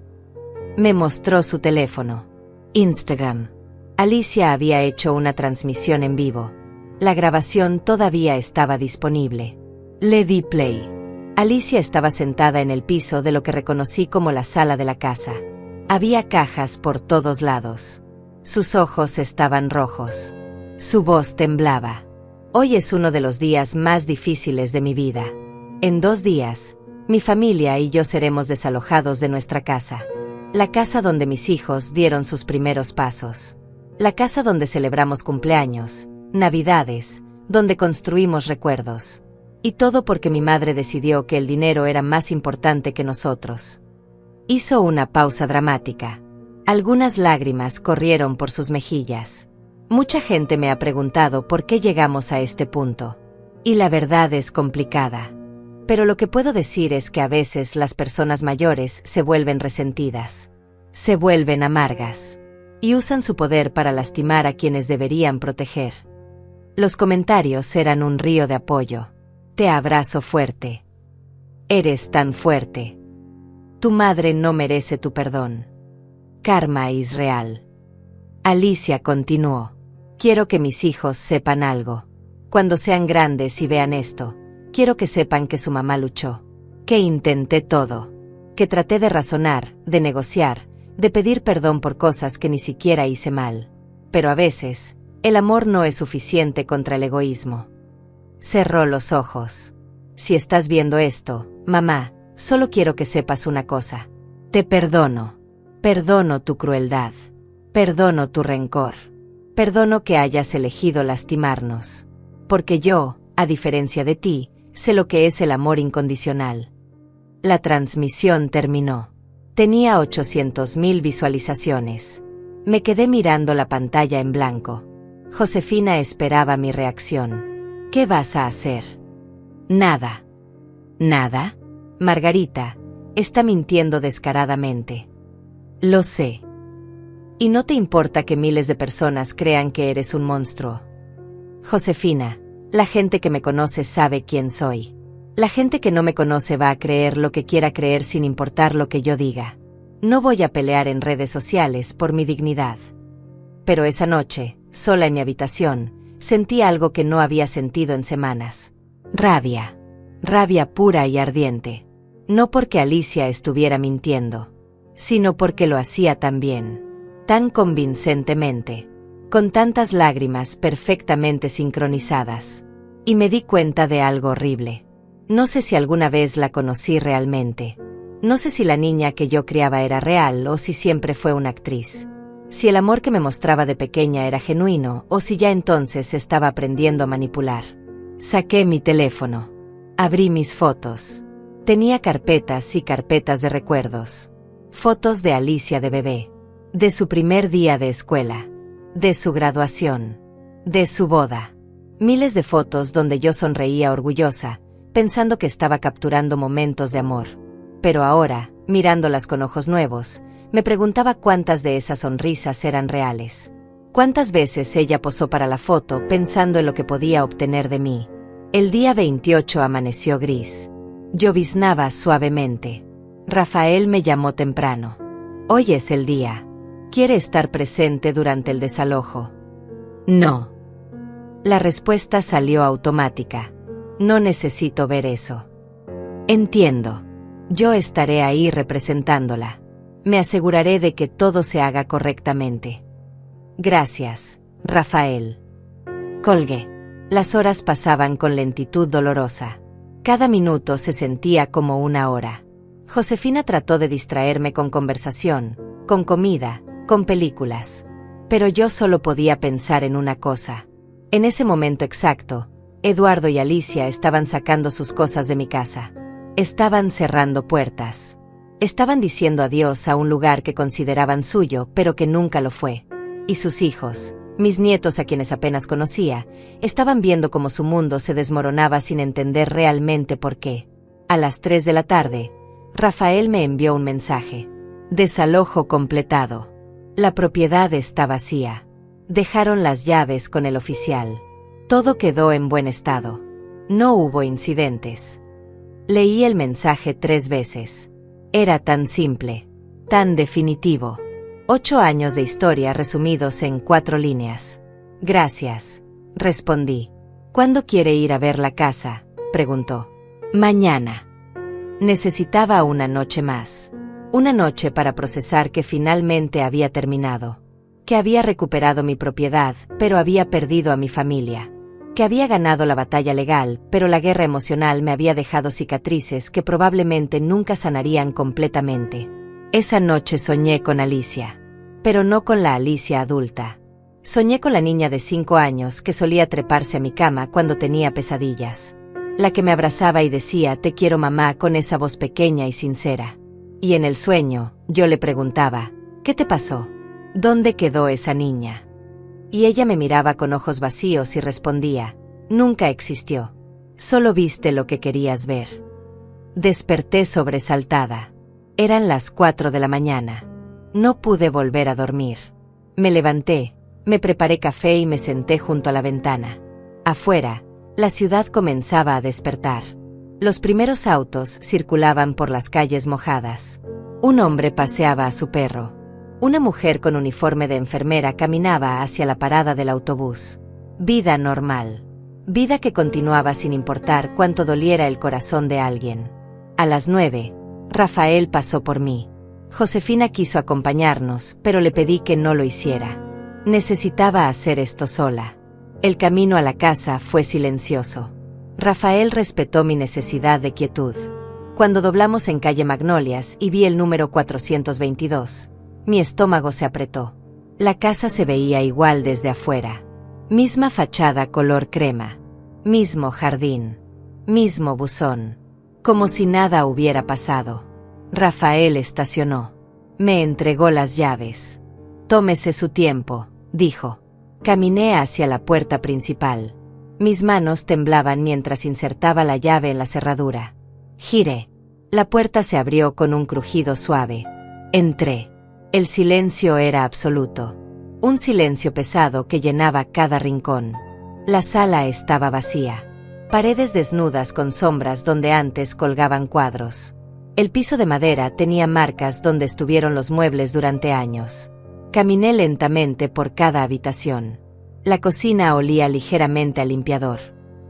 Me mostró su teléfono. Instagram. Alicia había hecho una transmisión en vivo. La grabación todavía estaba disponible. Le di play. Alicia estaba sentada en el piso de lo que reconocí como la sala de la casa. Había cajas por todos lados. Sus ojos estaban rojos. Su voz temblaba. Hoy es uno de los días más difíciles de mi vida. En 2 días, mi familia y yo seremos desalojados de nuestra casa. La casa donde mis hijos dieron sus primeros pasos. La casa donde celebramos cumpleaños, navidades, donde construimos recuerdos. Y todo porque mi madre decidió que el dinero era más importante que nosotros. Hizo una pausa dramática. Algunas lágrimas corrieron por sus mejillas. Mucha gente me ha preguntado por qué llegamos a este punto. Y la verdad es complicada. Pero lo que puedo decir es que a veces las personas mayores se vuelven resentidas. Se vuelven amargas. Y usan su poder para lastimar a quienes deberían proteger. Los comentarios eran un río de apoyo. Te abrazo fuerte. Eres tan fuerte. Tu madre no merece tu perdón. Karma es real. Alicia continuó. Quiero que mis hijos sepan algo. Cuando sean grandes y vean esto, quiero que sepan que su mamá luchó. Que intenté todo. Que traté de razonar, de negociar, de pedir perdón por cosas que ni siquiera hice mal. Pero a veces, el amor no es suficiente contra el egoísmo. Cerró los ojos. Si estás viendo esto, mamá, solo quiero que sepas una cosa. Te perdono. Perdono tu crueldad. Perdono tu rencor. Perdono que hayas elegido lastimarnos. Porque yo, a diferencia de ti, sé lo que es el amor incondicional. La transmisión terminó. Tenía 800.000 visualizaciones. Me quedé mirando la pantalla en blanco. Josefina esperaba mi reacción. ¿Qué vas a hacer? Nada. ¿Nada? Margarita, está mintiendo descaradamente. Lo sé. ¿Y no te importa que miles de personas crean que eres un monstruo? Josefina, la gente que me conoce sabe quién soy. La gente que no me conoce va a creer lo que quiera creer sin importar lo que yo diga. No voy a pelear en redes sociales por mi dignidad. Pero esa noche, sola en mi habitación, sentí algo que no había sentido en semanas. Rabia. Rabia pura y ardiente. No porque Alicia estuviera mintiendo, sino porque lo hacía tan bien, tan convincentemente, con tantas lágrimas perfectamente sincronizadas. Y me di cuenta de algo horrible. No sé si alguna vez la conocí realmente. No sé si la niña que yo criaba era real o si siempre fue una actriz. Si el amor que me mostraba de pequeña era genuino o si ya entonces estaba aprendiendo a manipular. Saqué mi teléfono. Abrí mis fotos. Tenía carpetas y carpetas de recuerdos. Fotos de Alicia de bebé. De su primer día de escuela. De su graduación. De su boda. Miles de fotos donde yo sonreía orgullosa, pensando que estaba capturando momentos de amor. Pero ahora, mirándolas con ojos nuevos, me preguntaba cuántas de esas sonrisas eran reales. Cuántas veces ella posó para la foto pensando en lo que podía obtener de mí. El día 28 amaneció gris. Lloviznaba suavemente. Rafael me llamó temprano. Hoy es el día. ¿Quiere estar presente durante el desalojo? No. La respuesta salió automática. No necesito ver eso. Entiendo. Yo estaré ahí representándola. Me aseguraré de que todo se haga correctamente. Gracias, Rafael. Colgué. Las horas pasaban con lentitud dolorosa. Cada minuto se sentía como una hora. Josefina trató de distraerme con conversación, con comida, con películas. Pero yo solo podía pensar en una cosa. En ese momento exacto, Eduardo y Alicia estaban sacando sus cosas de mi casa. Estaban cerrando puertas. Estaban diciendo adiós a un lugar que consideraban suyo, pero que nunca lo fue. Y sus hijos, mis nietos a quienes apenas conocía, estaban viendo cómo su mundo se desmoronaba sin entender realmente por qué. A las 3 de la tarde, Rafael me envió un mensaje. Desalojo completado. La propiedad está vacía. Dejaron las llaves con el oficial. Todo quedó en buen estado. No hubo incidentes. Leí el mensaje 3 veces. Era tan simple, tan definitivo. 8 años de historia resumidos en 4 líneas. Gracias, respondí. ¿Cuándo quiere ir a ver la casa?, preguntó. Mañana. Necesitaba una noche más. Una noche para procesar que finalmente había terminado. Que había recuperado mi propiedad, pero había perdido a mi familia. Que había ganado la batalla legal, pero la guerra emocional me había dejado cicatrices que probablemente nunca sanarían completamente. Esa noche soñé con Alicia. Pero no con la Alicia adulta. Soñé con la niña de 5 años que solía treparse a mi cama cuando tenía pesadillas. La que me abrazaba y decía "te quiero mamá" con esa voz pequeña y sincera. Y en el sueño, yo le preguntaba, ¿qué te pasó? ¿Dónde quedó esa niña? Y ella me miraba con ojos vacíos y respondía, nunca existió. Solo viste lo que querías ver. Desperté sobresaltada. Eran las 4 de la mañana. No pude volver a dormir. Me levanté, me preparé café y me senté junto a la ventana. Afuera, la ciudad comenzaba a despertar. Los primeros autos circulaban por las calles mojadas. Un hombre paseaba a su perro. Una mujer con uniforme de enfermera caminaba hacia la parada del autobús. Vida normal. Vida que continuaba sin importar cuánto doliera el corazón de alguien. A las 9, Rafael pasó por mí. Josefina quiso acompañarnos, pero le pedí que no lo hiciera. Necesitaba hacer esto sola. El camino a la casa fue silencioso. Rafael respetó mi necesidad de quietud. Cuando doblamos en calle Magnolias y vi el número 422, mi estómago se apretó. La casa se veía igual desde afuera. Misma fachada color crema. Mismo jardín. Mismo buzón. Como si nada hubiera pasado. Rafael estacionó. Me entregó las llaves. Tómese su tiempo, dijo. Caminé hacia la puerta principal. Mis manos temblaban mientras insertaba la llave en la cerradura. Giré. La puerta se abrió con un crujido suave. Entré. El silencio era absoluto. Un silencio pesado que llenaba cada rincón. La sala estaba vacía. Paredes desnudas con sombras donde antes colgaban cuadros. El piso de madera tenía marcas donde estuvieron los muebles durante años. Caminé lentamente por cada habitación. La cocina olía ligeramente a limpiador.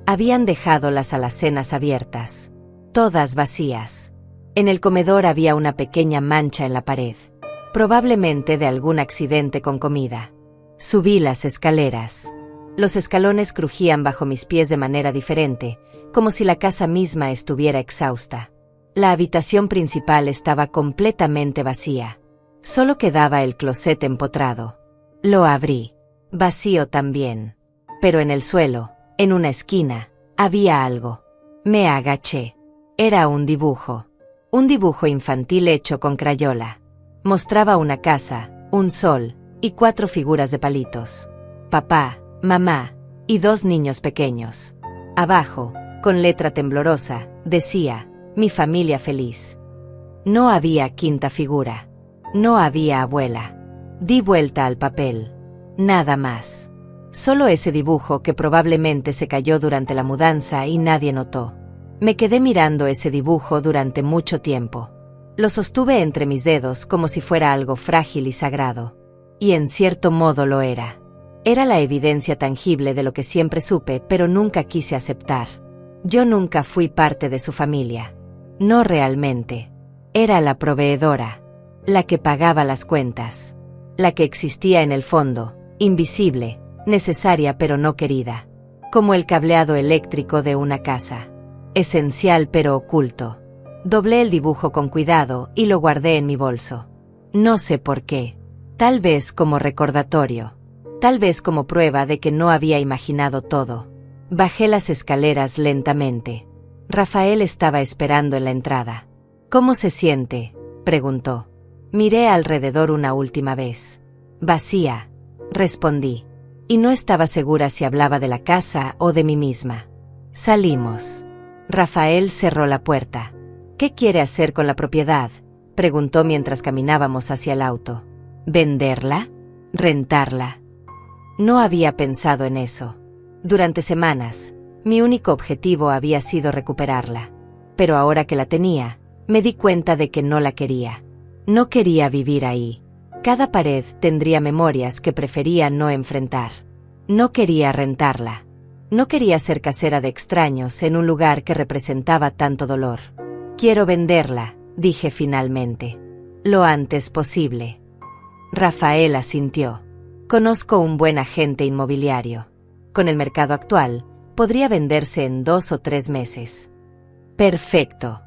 Habían dejado las alacenas abiertas. Todas vacías. En el comedor había una pequeña mancha en la pared. Probablemente de algún accidente con comida. Subí las escaleras. Los escalones crujían bajo mis pies de manera diferente, como si la casa misma estuviera exhausta. La habitación principal estaba completamente vacía. Solo quedaba el closet empotrado. Lo abrí. Vacío también. Pero en el suelo, en una esquina, había algo. Me agaché. Era un dibujo. Un dibujo infantil hecho con crayola. Mostraba una casa, un sol, y 4 figuras de palitos. Papá, mamá, y 2 niños pequeños. Abajo, con letra temblorosa, decía, mi familia feliz. No había quinta figura. No había abuela. Di vuelta al papel. Nada más. Solo ese dibujo que probablemente se cayó durante la mudanza y nadie notó. Me quedé mirando ese dibujo durante mucho tiempo. Lo sostuve entre mis dedos como si fuera algo frágil y sagrado. Y en cierto modo lo era. Era la evidencia tangible de lo que siempre supe, pero nunca quise aceptar. Yo nunca fui parte de su familia. No realmente. Era la proveedora. La que pagaba las cuentas. La que existía en el fondo, invisible, necesaria pero no querida. Como el cableado eléctrico de una casa. Esencial pero oculto. Doblé el dibujo con cuidado y lo guardé en mi bolso. No sé por qué. Tal vez como recordatorio. Tal vez como prueba de que no había imaginado todo. Bajé las escaleras lentamente. Rafael estaba esperando en la entrada. ¿Cómo se siente?, preguntó. Miré alrededor una última vez. Vacía, respondí. Y no estaba segura si hablaba de la casa o de mí misma. Salimos. Rafael cerró la puerta. ¿Qué quiere hacer con la propiedad?, preguntó mientras caminábamos hacia el auto. ¿Venderla? ¿Rentarla? No había pensado en eso. Durante semanas, mi único objetivo había sido recuperarla. Pero ahora que la tenía, me di cuenta de que no la quería. No quería vivir ahí. Cada pared tendría memorias que prefería no enfrentar. No quería rentarla. No quería ser casera de extraños en un lugar que representaba tanto dolor. Quiero venderla, dije finalmente. Lo antes posible. Rafael asintió. Conozco un buen agente inmobiliario. Con el mercado actual, podría venderse en 2 o 3 meses. Perfecto.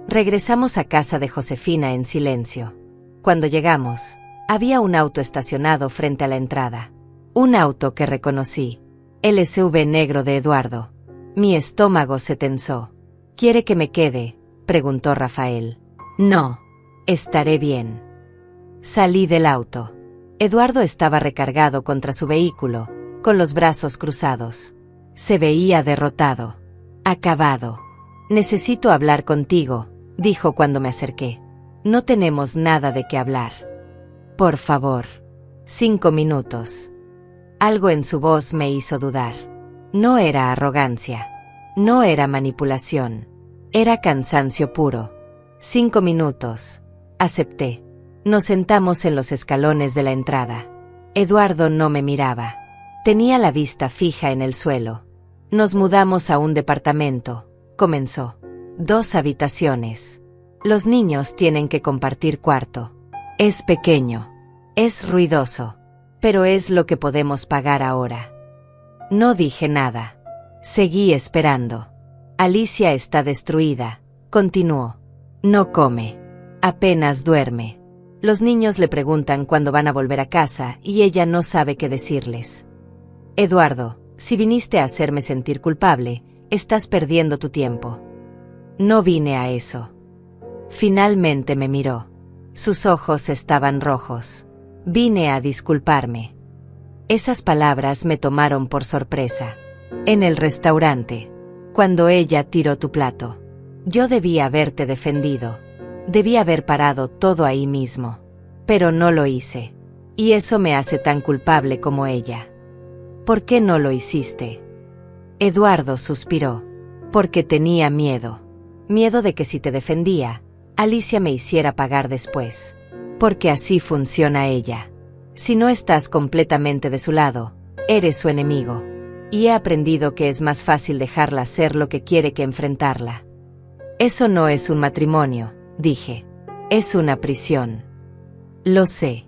Regresamos a casa de Josefina en silencio. Cuando llegamos, había un auto estacionado frente a la entrada. Un auto que reconocí. El SUV negro de Eduardo. Mi estómago se tensó. ¿Quiere que me quede?, preguntó Rafael. No. Estaré bien. Salí del auto. Eduardo estaba recargado contra su vehículo, con los brazos cruzados. Se veía derrotado. Acabado. Necesito hablar contigo, dijo cuando me acerqué. No tenemos nada de qué hablar. Por favor. 5 minutos. Algo en su voz me hizo dudar. No era arrogancia. No era manipulación. Era cansancio puro. 5 minutos. Acepté. Nos sentamos en los escalones de la entrada. Eduardo no me miraba. Tenía la vista fija en el suelo. Nos mudamos a un departamento, comenzó. 2 habitaciones. Los niños tienen que compartir cuarto. Es pequeño. Es ruidoso. Pero es lo que podemos pagar ahora. No dije nada. Seguí esperando. Alicia está destruida, continuó. No come. Apenas duerme. Los niños le preguntan cuándo van a volver a casa y ella no sabe qué decirles. Eduardo, si viniste a hacerme sentir culpable, estás perdiendo tu tiempo. No vine a eso. Finalmente me miró. Sus ojos estaban rojos. Vine a disculparme. Esas palabras me tomaron por sorpresa. En el restaurante, cuando ella tiró tu plato. Yo debía haberte defendido. Debía haber parado todo ahí mismo. Pero no lo hice. Y eso me hace tan culpable como ella. ¿Por qué no lo hiciste? Eduardo suspiró. Porque tenía miedo. Miedo de que si te defendía, Alicia me hiciera pagar después. Porque así funciona ella. Si no estás completamente de su lado, eres su enemigo. Y he aprendido que es más fácil dejarla hacer lo que quiere que enfrentarla. Eso no es un matrimonio, dije. Es una prisión. Lo sé.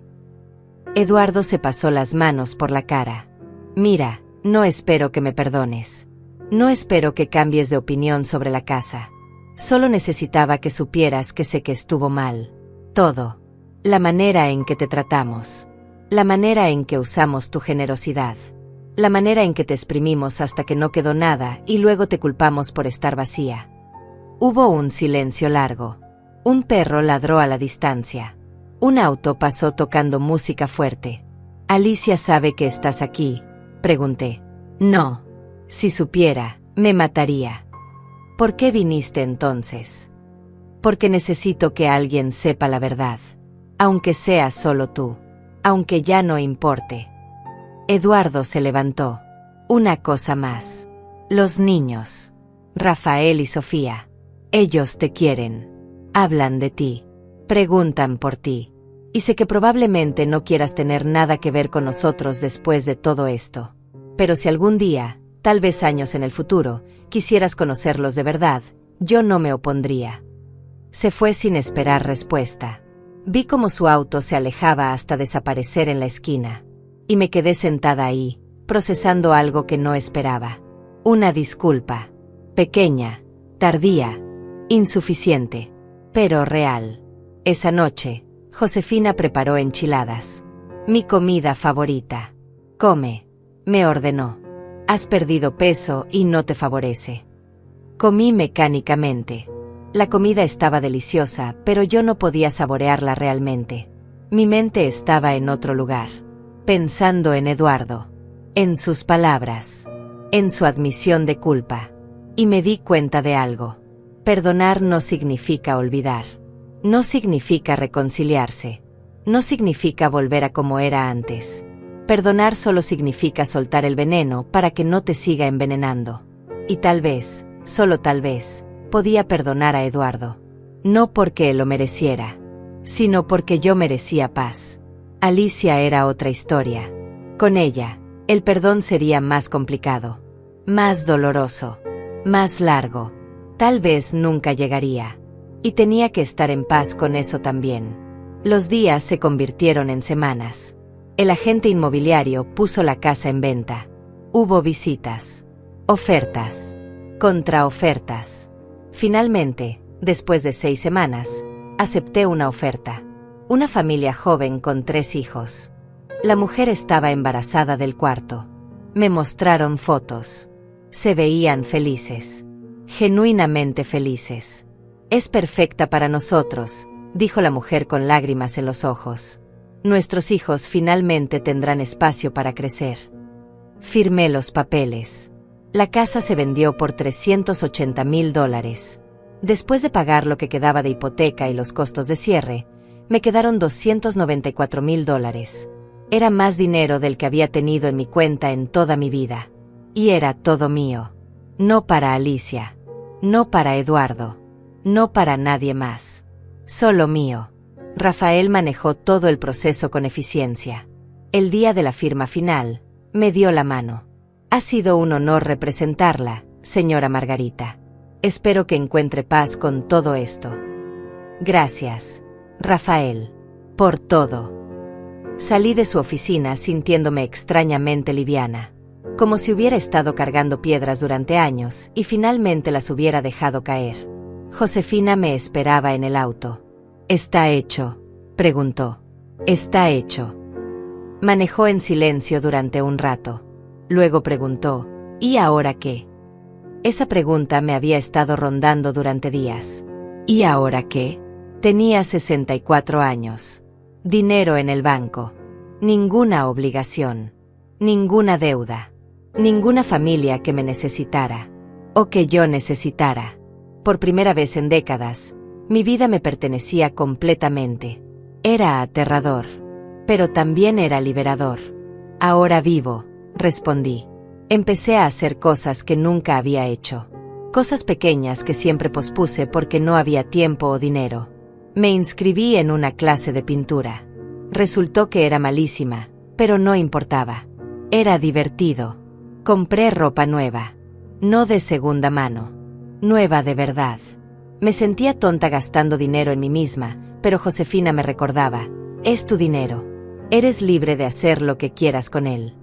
Eduardo se pasó las manos por la cara. Mira, no espero que me perdones. No espero que cambies de opinión sobre la casa. Solo necesitaba que supieras que sé que estuvo mal. Todo. La manera en que te tratamos. La manera en que usamos tu generosidad. La manera en que te exprimimos hasta que no quedó nada y luego te culpamos por estar vacía. Hubo un silencio largo. Un perro ladró a la distancia. Un auto pasó tocando música fuerte. ¿Alicia sabe que estás aquí?, pregunté. No. Si supiera, me mataría. ¿Por qué viniste entonces? Porque necesito que alguien sepa la verdad. Aunque sea solo tú. Aunque ya no importe. Eduardo se levantó. Una cosa más. Los niños. Rafael y Sofía. Ellos te quieren. Hablan de ti. Preguntan por ti. Y sé que probablemente no quieras tener nada que ver con nosotros después de todo esto. Pero si algún día, tal vez años en el futuro, quisieras conocerlos de verdad, yo no me opondría. Se fue sin esperar respuesta. Vi cómo su auto se alejaba hasta desaparecer en la esquina. Y me quedé sentada ahí, procesando algo que no esperaba. Una disculpa. Pequeña, tardía, insuficiente, pero real. Esa noche, Josefina preparó enchiladas. Mi comida favorita. Come, me ordenó. Has perdido peso y no te favorece. Comí mecánicamente. La comida estaba deliciosa, pero yo no podía saborearla realmente. Mi mente estaba en otro lugar. Pensando en Eduardo. En sus palabras. En su admisión de culpa. Y me di cuenta de algo. Perdonar no significa olvidar. No significa reconciliarse. No significa volver a como era antes. Perdonar solo significa soltar el veneno para que no te siga envenenando. Y tal vez, solo tal vez, podía perdonar a Eduardo. No porque él lo mereciera, sino porque yo merecía paz. Alicia era otra historia. Con ella, el perdón sería más complicado, más doloroso, más largo. Tal vez nunca llegaría. Y tenía que estar en paz con eso también. Los días se convirtieron en semanas. El agente inmobiliario puso la casa en venta. Hubo visitas, ofertas, contraofertas. Finalmente, después de 6 semanas, acepté una oferta. Una familia joven con 3 hijos. La mujer estaba embarazada del cuarto. Me mostraron fotos. Se veían felices. Genuinamente felices. Es perfecta para nosotros, dijo la mujer con lágrimas en los ojos. Nuestros hijos finalmente tendrán espacio para crecer. Firmé los papeles. La casa se vendió por $380,000. Después de pagar lo que quedaba de hipoteca y los costos de cierre, me quedaron $294,000. Era más dinero del que había tenido en mi cuenta en toda mi vida. Y era todo mío. No para Alicia. No para Eduardo. No para nadie más. Solo mío. Rafael manejó todo el proceso con eficiencia. El día de la firma final, me dio la mano. Ha sido un honor representarla, señora Margarita. Espero que encuentre paz con todo esto. Gracias, Rafael, por todo. Salí de su oficina sintiéndome extrañamente liviana, como si hubiera estado cargando piedras durante años y finalmente las hubiera dejado caer. Josefina me esperaba en el auto. ¿Está hecho?, preguntó. Está hecho. Manejó en silencio durante un rato. Luego preguntó, ¿y ahora qué? Esa pregunta me había estado rondando durante días. ¿Y ahora qué? Tenía 64 años. Dinero en el banco. Ninguna obligación. Ninguna deuda. Ninguna familia que me necesitara. O que yo necesitara. Por primera vez en décadas, mi vida me pertenecía completamente. Era aterrador. Pero también era liberador. Ahora vivo, respondí. Empecé a hacer cosas que nunca había hecho. Cosas pequeñas que siempre pospuse porque no había tiempo o dinero. Me inscribí en una clase de pintura. Resultó que era malísima, pero no importaba. Era divertido. Compré ropa nueva. No de segunda mano. Nueva de verdad. Me sentía tonta gastando dinero en mí misma, pero Josefina me recordaba, es tu dinero. Eres libre de hacer lo que quieras con él.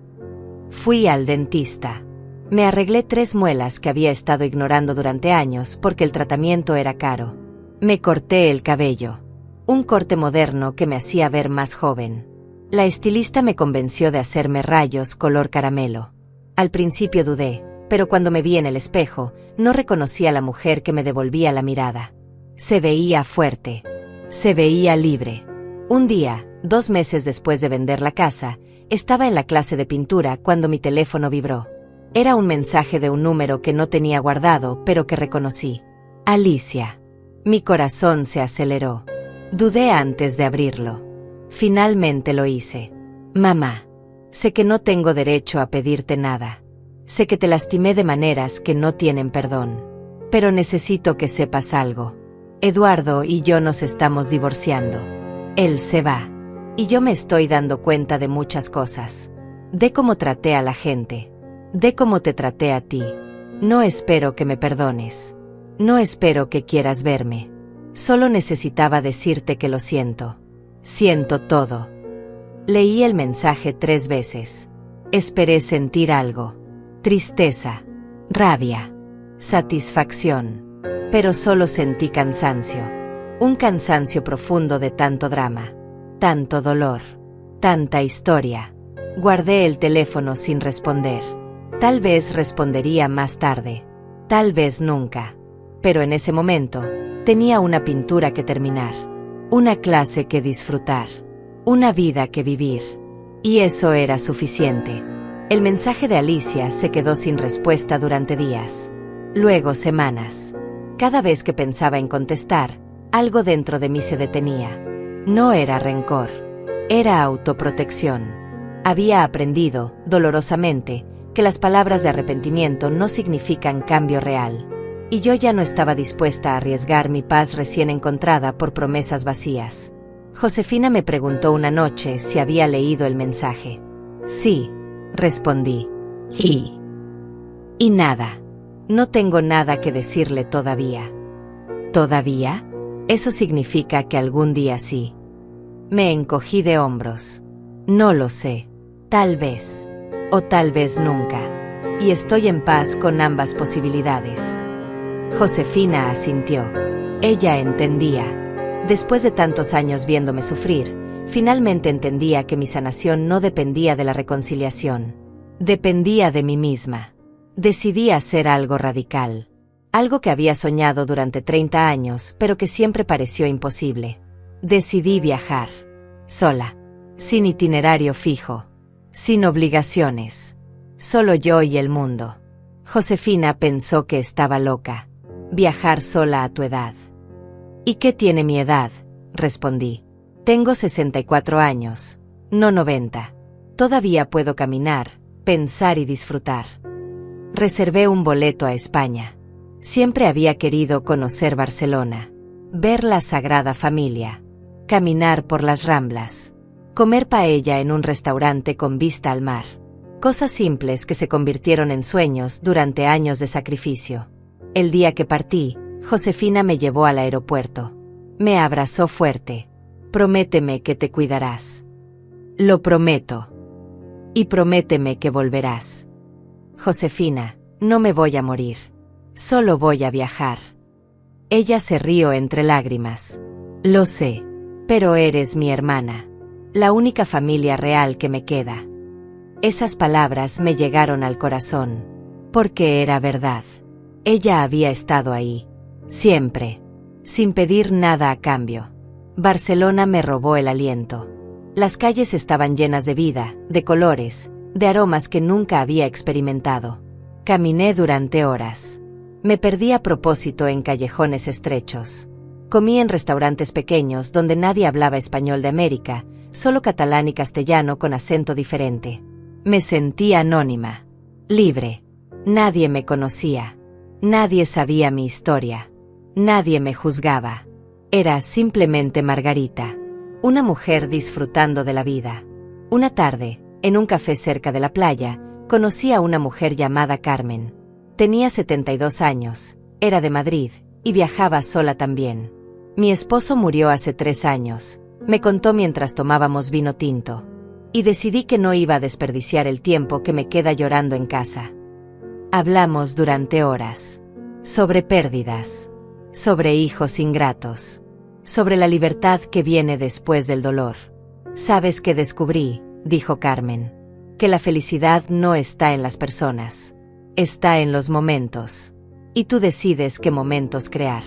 Fui al dentista. Me arreglé 3 muelas que había estado ignorando durante años porque el tratamiento era caro. Me corté el cabello. Un corte moderno que me hacía ver más joven. La estilista me convenció de hacerme rayos color caramelo. Al principio dudé, pero cuando me vi en el espejo, no reconocí a la mujer que me devolvía la mirada. Se veía fuerte. Se veía libre. Un día, 2 meses después de vender la casa, estaba en la clase de pintura cuando mi teléfono vibró. Era un mensaje de un número que no tenía guardado, pero que reconocí. Alicia. Mi corazón se aceleró. Dudé antes de abrirlo. Finalmente lo hice. Mamá. Sé que no tengo derecho a pedirte nada. Sé que te lastimé de maneras que no tienen perdón. Pero necesito que sepas algo. Eduardo y yo nos estamos divorciando. Él se va. Y yo me estoy dando cuenta de muchas cosas. De cómo traté a la gente. De cómo te traté a ti. No espero que me perdones. No espero que quieras verme. Solo necesitaba decirte que lo siento. Siento todo. Leí el mensaje 3 veces. Esperé sentir algo. Tristeza. Rabia. Satisfacción. Pero solo sentí cansancio. Un cansancio profundo de tanto drama. Tanto dolor. Tanta historia. Guardé el teléfono sin responder. Tal vez respondería más tarde. Tal vez nunca. Pero en ese momento, tenía una pintura que terminar. Una clase que disfrutar. Una vida que vivir. Y eso era suficiente. El mensaje de Alicia se quedó sin respuesta durante días. Luego semanas. Cada vez que pensaba en contestar, algo dentro de mí se detenía. No era rencor. Era autoprotección. Había aprendido, dolorosamente, que las palabras de arrepentimiento no significan cambio real. Y yo ya no estaba dispuesta a arriesgar mi paz recién encontrada por promesas vacías. Josefina me preguntó una noche si había leído el mensaje. Sí, respondí. Y nada. No tengo nada que decirle todavía. ¿Todavía? Eso significa que algún día sí. Me encogí de hombros. No lo sé. Tal vez. O tal vez nunca. Y estoy en paz con ambas posibilidades. Josefina asintió. Ella entendía. Después de tantos años viéndome sufrir, finalmente entendía que mi sanación no dependía de la reconciliación. Dependía de mí misma. Decidí hacer algo radical. Algo que había soñado durante 30 años, pero que siempre pareció imposible. Decidí viajar. Sola. Sin itinerario fijo. Sin obligaciones. Solo yo y el mundo. Josefina pensó que estaba loca. Viajar sola a tu edad. ¿Y qué tiene mi edad?, respondí. Tengo 64 años, no 90. Todavía puedo caminar, pensar y disfrutar. Reservé un boleto a España. Siempre había querido conocer Barcelona, ver la Sagrada Familia, caminar por las Ramblas, comer paella en un restaurante con vista al mar. Cosas simples que se convirtieron en sueños durante años de sacrificio. El día que partí, Josefina me llevó al aeropuerto. Me abrazó fuerte. Prométeme que te cuidarás. Lo prometo. Y prométeme que volverás. Josefina, no me voy a morir. Solo voy a viajar. Ella se rió entre lágrimas. Lo sé, pero eres mi hermana. La única familia real que me queda. Esas palabras me llegaron al corazón, porque era verdad. Ella había estado ahí, siempre, sin pedir nada a cambio. Barcelona me robó el aliento. Las calles estaban llenas de vida, de colores, de aromas que nunca había experimentado. Caminé durante horas. Me perdí a propósito en callejones estrechos. Comí en restaurantes pequeños donde nadie hablaba español de América, solo catalán y castellano con acento diferente. Me sentí anónima, libre. Nadie me conocía. Nadie sabía mi historia. Nadie me juzgaba. Era simplemente Margarita, una mujer disfrutando de la vida. Una tarde, en un café cerca de la playa, conocí a una mujer llamada Carmen. Tenía 72 años, era de Madrid, y viajaba sola también. Mi esposo murió hace 3 años, me contó mientras tomábamos vino tinto. Y decidí que no iba a desperdiciar el tiempo que me queda llorando en casa. Hablamos durante horas. Sobre pérdidas. Sobre hijos ingratos. Sobre la libertad que viene después del dolor. «¿Sabes qué descubrí?», dijo Carmen. «Que la felicidad no está en las personas. Está en los momentos. Y tú decides qué momentos crear».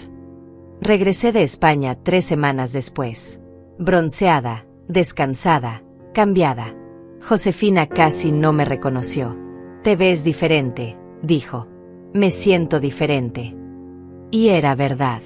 Regresé de España 3 semanas después. Bronceada, descansada, cambiada. Josefina casi no me reconoció. «Te ves diferente», dijo. «Me siento diferente». Y era verdad.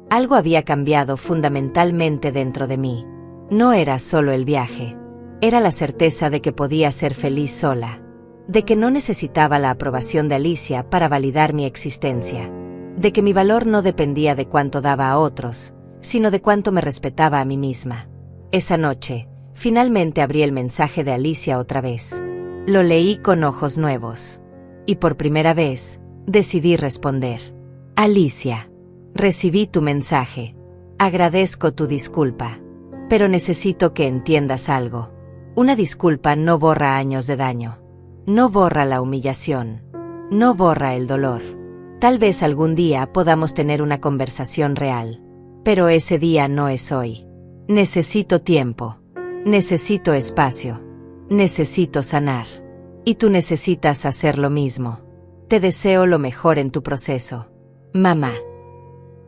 Algo había cambiado fundamentalmente dentro de mí. No era solo el viaje. Era la certeza de que podía ser feliz sola. De que no necesitaba la aprobación de Alicia para validar mi existencia. De que mi valor no dependía de cuánto daba a otros, sino de cuánto me respetaba a mí misma. Esa noche, finalmente abrí el mensaje de Alicia otra vez. Lo leí con ojos nuevos. Y por primera vez, decidí responder. «Alicia, recibí tu mensaje. Agradezco tu disculpa. Pero necesito que entiendas algo. Una disculpa no borra años de daño. No borra la humillación. No borra el dolor. Tal vez algún día podamos tener una conversación real. Pero ese día no es hoy. Necesito tiempo. Necesito espacio. Necesito sanar. Y tú necesitas hacer lo mismo. Te deseo lo mejor en tu proceso. Mamá».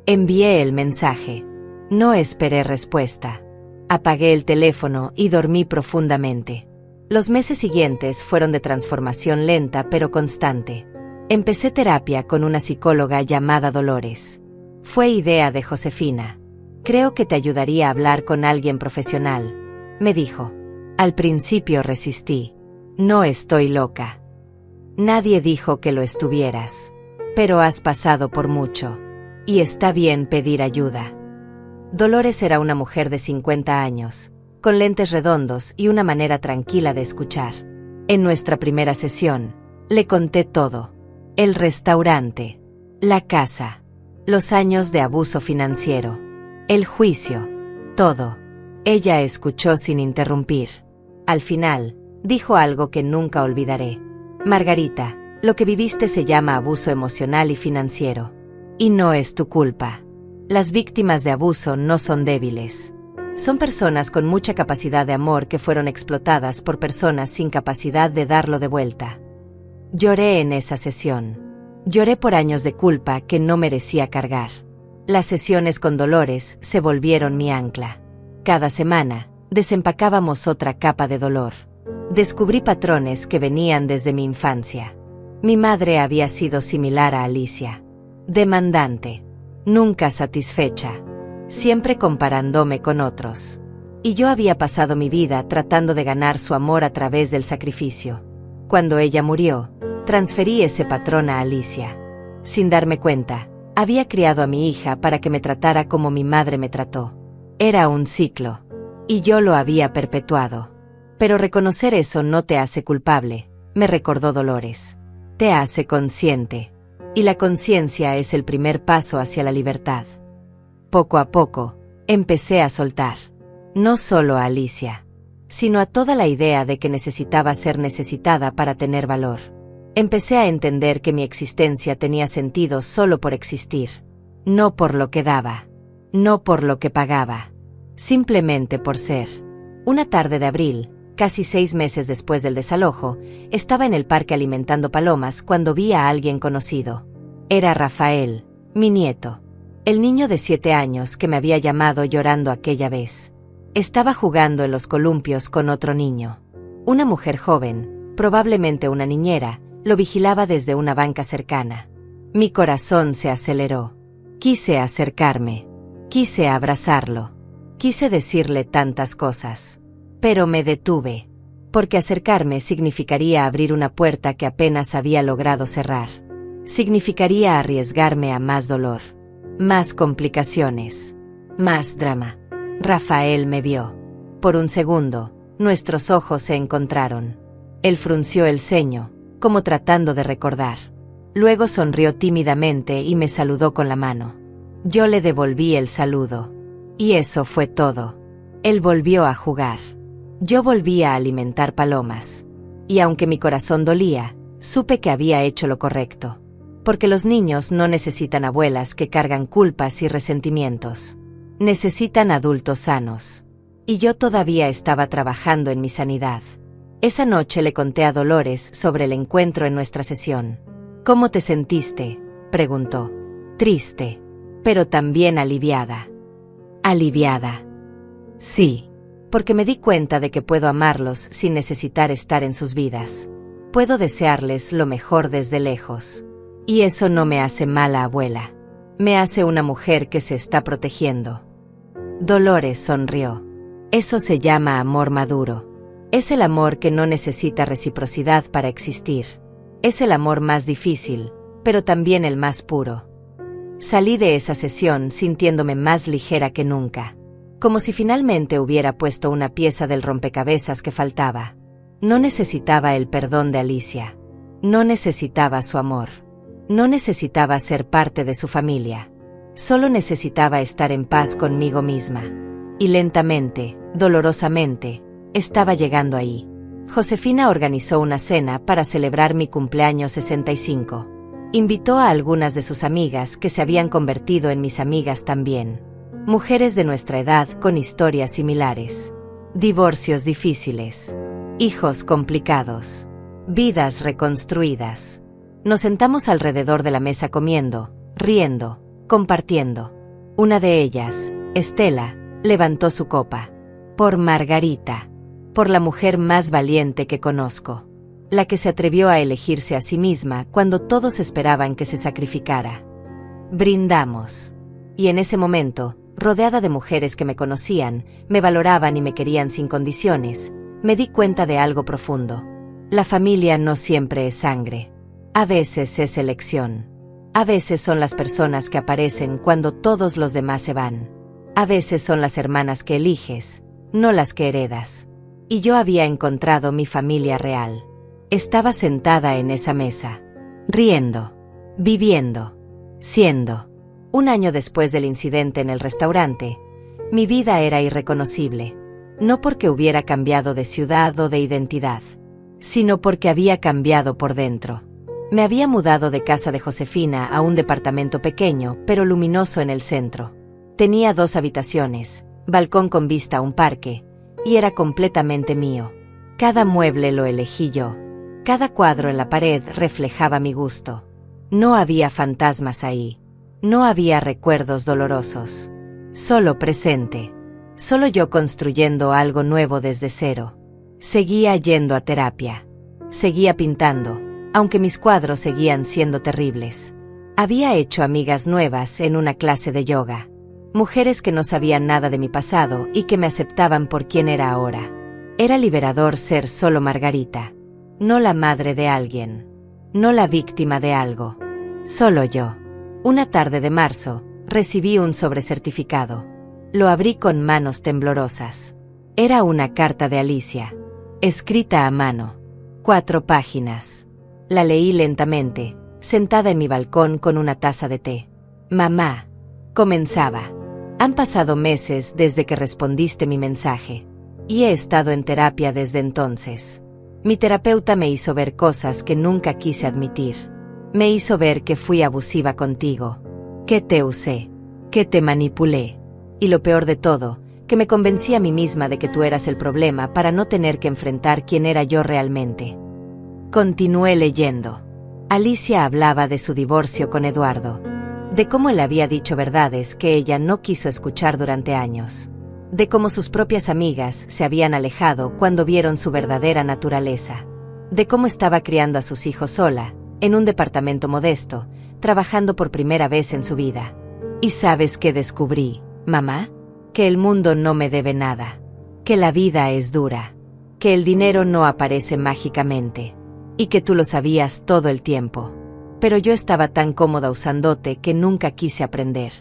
Envié el mensaje. No esperé respuesta. Apagué el teléfono y dormí profundamente. Los meses siguientes fueron de transformación lenta pero constante. Empecé terapia con una psicóloga llamada Dolores. Fue idea de Josefina. «Creo que te ayudaría a hablar con alguien profesional», me dijo. Al principio resistí. «No estoy loca». Nadie dijo que lo estuvieras. Pero has pasado por mucho. Y está bien pedir ayuda. Dolores era una mujer de 50 años, con lentes redondos y una manera tranquila de escuchar. En nuestra primera sesión, le conté todo. El restaurante, la casa, los años de abuso financiero, el juicio, todo. Ella escuchó sin interrumpir. Al final, dijo algo que nunca olvidaré. «Margarita, lo que viviste se llama abuso emocional y financiero. Y no es tu culpa. Las víctimas de abuso no son débiles. Son personas con mucha capacidad de amor que fueron explotadas por personas sin capacidad de darlo de vuelta». Lloré en esa sesión. Lloré por años de culpa que no merecía cargar. Las sesiones con Dolores se volvieron mi ancla. Cada semana, desempacábamos otra capa de dolor. Descubrí patrones que venían desde mi infancia. Mi madre había sido similar a Alicia. Demandante. Nunca satisfecha. Siempre comparándome con otros. Y yo había pasado mi vida tratando de ganar su amor a través del sacrificio. Cuando ella murió, transferí ese patrón a Alicia. Sin darme cuenta, había criado a mi hija para que me tratara como mi madre me trató. Era un ciclo. Y yo lo había perpetuado. Pero reconocer eso no te hace culpable, me recordó Dolores. Te hace consciente. Y la conciencia es el primer paso hacia la libertad. Poco a poco, empecé a soltar. No solo a Alicia, sino a toda la idea de que necesitaba ser necesitada para tener valor. Empecé a entender que mi existencia tenía sentido solo por existir. No por lo que daba. No por lo que pagaba. Simplemente por ser. Una tarde de abril, casi 6 meses después del desalojo, estaba en el parque alimentando palomas cuando vi a alguien conocido. Era Rafael, mi nieto. El niño de 7 años que me había llamado llorando aquella vez. Estaba jugando en los columpios con otro niño. Una mujer joven, probablemente una niñera, lo vigilaba desde una banca cercana. Mi corazón se aceleró. Quise acercarme. Quise abrazarlo. Quise decirle tantas cosas. Pero me detuve. Porque acercarme significaría abrir una puerta que apenas había logrado cerrar. Significaría arriesgarme a más dolor. Más complicaciones. Más drama. Rafael me vio. Por un segundo, nuestros ojos se encontraron. Él frunció el ceño, como tratando de recordar. Luego sonrió tímidamente y me saludó con la mano. Yo le devolví el saludo. Y eso fue todo. Él volvió a jugar. Yo volví a alimentar palomas. Y aunque mi corazón dolía, supe que había hecho lo correcto. Porque los niños no necesitan abuelas que cargan culpas y resentimientos. Necesitan adultos sanos. Y yo todavía estaba trabajando en mi sanidad. Esa noche le conté a Dolores sobre el encuentro en nuestra sesión. ¿Cómo te sentiste?, preguntó. Triste, pero también aliviada. ¿Aliviada? Sí, porque me di cuenta de que puedo amarlos sin necesitar estar en sus vidas. Puedo desearles lo mejor desde lejos. Y eso no me hace mala abuela. Me hace una mujer que se está protegiendo. Dolores sonrió. Eso se llama amor maduro. Es el amor que no necesita reciprocidad para existir. Es el amor más difícil, pero también el más puro. Salí de esa sesión sintiéndome más ligera que nunca. Como si finalmente hubiera puesto una pieza del rompecabezas que faltaba. No necesitaba el perdón de Alicia. No necesitaba su amor. No necesitaba ser parte de su familia. Solo necesitaba estar en paz conmigo misma. Y lentamente, dolorosamente, estaba llegando ahí. Josefina organizó una cena para celebrar mi cumpleaños 65. Invitó a algunas de sus amigas que se habían convertido en mis amigas también. Mujeres de nuestra edad con historias similares. Divorcios difíciles. Hijos complicados. Vidas reconstruidas. Nos sentamos alrededor de la mesa comiendo, riendo, compartiendo. Una de ellas, Estela, levantó su copa. Por Margarita. Por la mujer más valiente que conozco. La que se atrevió a elegirse a sí misma cuando todos esperaban que se sacrificara. Brindamos. Y en ese momento, rodeada de mujeres que me conocían, me valoraban y me querían sin condiciones, me di cuenta de algo profundo. La familia no siempre es sangre. A veces es elección. A veces son las personas que aparecen cuando todos los demás se van. A veces son las hermanas que eliges, no las que heredas. Y yo había encontrado mi familia real. Estaba sentada en esa mesa, riendo, viviendo, siendo. Un año después del incidente en el restaurante, mi vida era irreconocible. No porque hubiera cambiado de ciudad o de identidad, sino porque había cambiado por dentro. Me había mudado de casa de Josefina a un departamento pequeño, pero luminoso en el centro. Tenía 2 habitaciones, balcón con vista a un parque, y era completamente mío. Cada mueble lo elegí yo. Cada cuadro en la pared reflejaba mi gusto. No había fantasmas ahí. No había recuerdos dolorosos. Solo presente. Solo yo construyendo algo nuevo desde cero. Seguía yendo a terapia. Seguía pintando, aunque mis cuadros seguían siendo terribles. Había hecho amigas nuevas en una clase de yoga. Mujeres que no sabían nada de mi pasado y que me aceptaban por quien era ahora. Era liberador ser solo Margarita. No la madre de alguien. No la víctima de algo. Solo yo. Una tarde de marzo, recibí un sobrecertificado. Lo abrí con manos temblorosas. Era una carta de Alicia, escrita a mano. 4 páginas. La leí lentamente, sentada en mi balcón con una taza de té. Mamá, comenzaba. Han pasado meses desde que respondiste mi mensaje. Y he estado en terapia desde entonces. Mi terapeuta me hizo ver cosas que nunca quise admitir. Me hizo ver que fui abusiva contigo, que te usé, que te manipulé. Y lo peor de todo, que me convencí a mí misma de que tú eras el problema para no tener que enfrentar quién era yo realmente. Continué leyendo. Alicia hablaba de su divorcio con Eduardo, de cómo él había dicho verdades que ella no quiso escuchar durante años, de cómo sus propias amigas se habían alejado cuando vieron su verdadera naturaleza, de cómo estaba criando a sus hijos sola, en un departamento modesto, trabajando por primera vez en su vida. ¿Y sabes qué descubrí, mamá? Que el mundo no me debe nada, que la vida es dura, que el dinero no aparece mágicamente, y que tú lo sabías todo el tiempo. Pero yo estaba tan cómoda usándote que nunca quise aprender.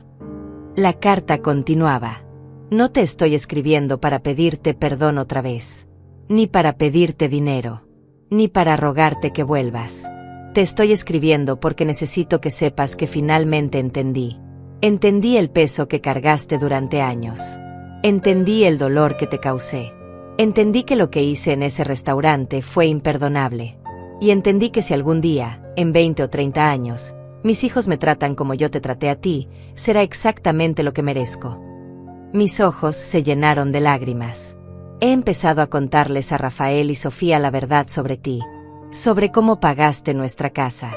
La carta continuaba. No te estoy escribiendo para pedirte perdón otra vez, ni para pedirte dinero, ni para rogarte que vuelvas. Te estoy escribiendo porque necesito que sepas que finalmente entendí. Entendí el peso que cargaste durante años. Entendí el dolor que te causé. Entendí que lo que hice en ese restaurante fue imperdonable. Y entendí que si algún día, en 20 o 30 años, mis hijos me tratan como yo te traté a ti, será exactamente lo que merezco. Mis ojos se llenaron de lágrimas. He empezado a contarles a Rafael y Sofía la verdad sobre ti, sobre cómo pagaste nuestra casa,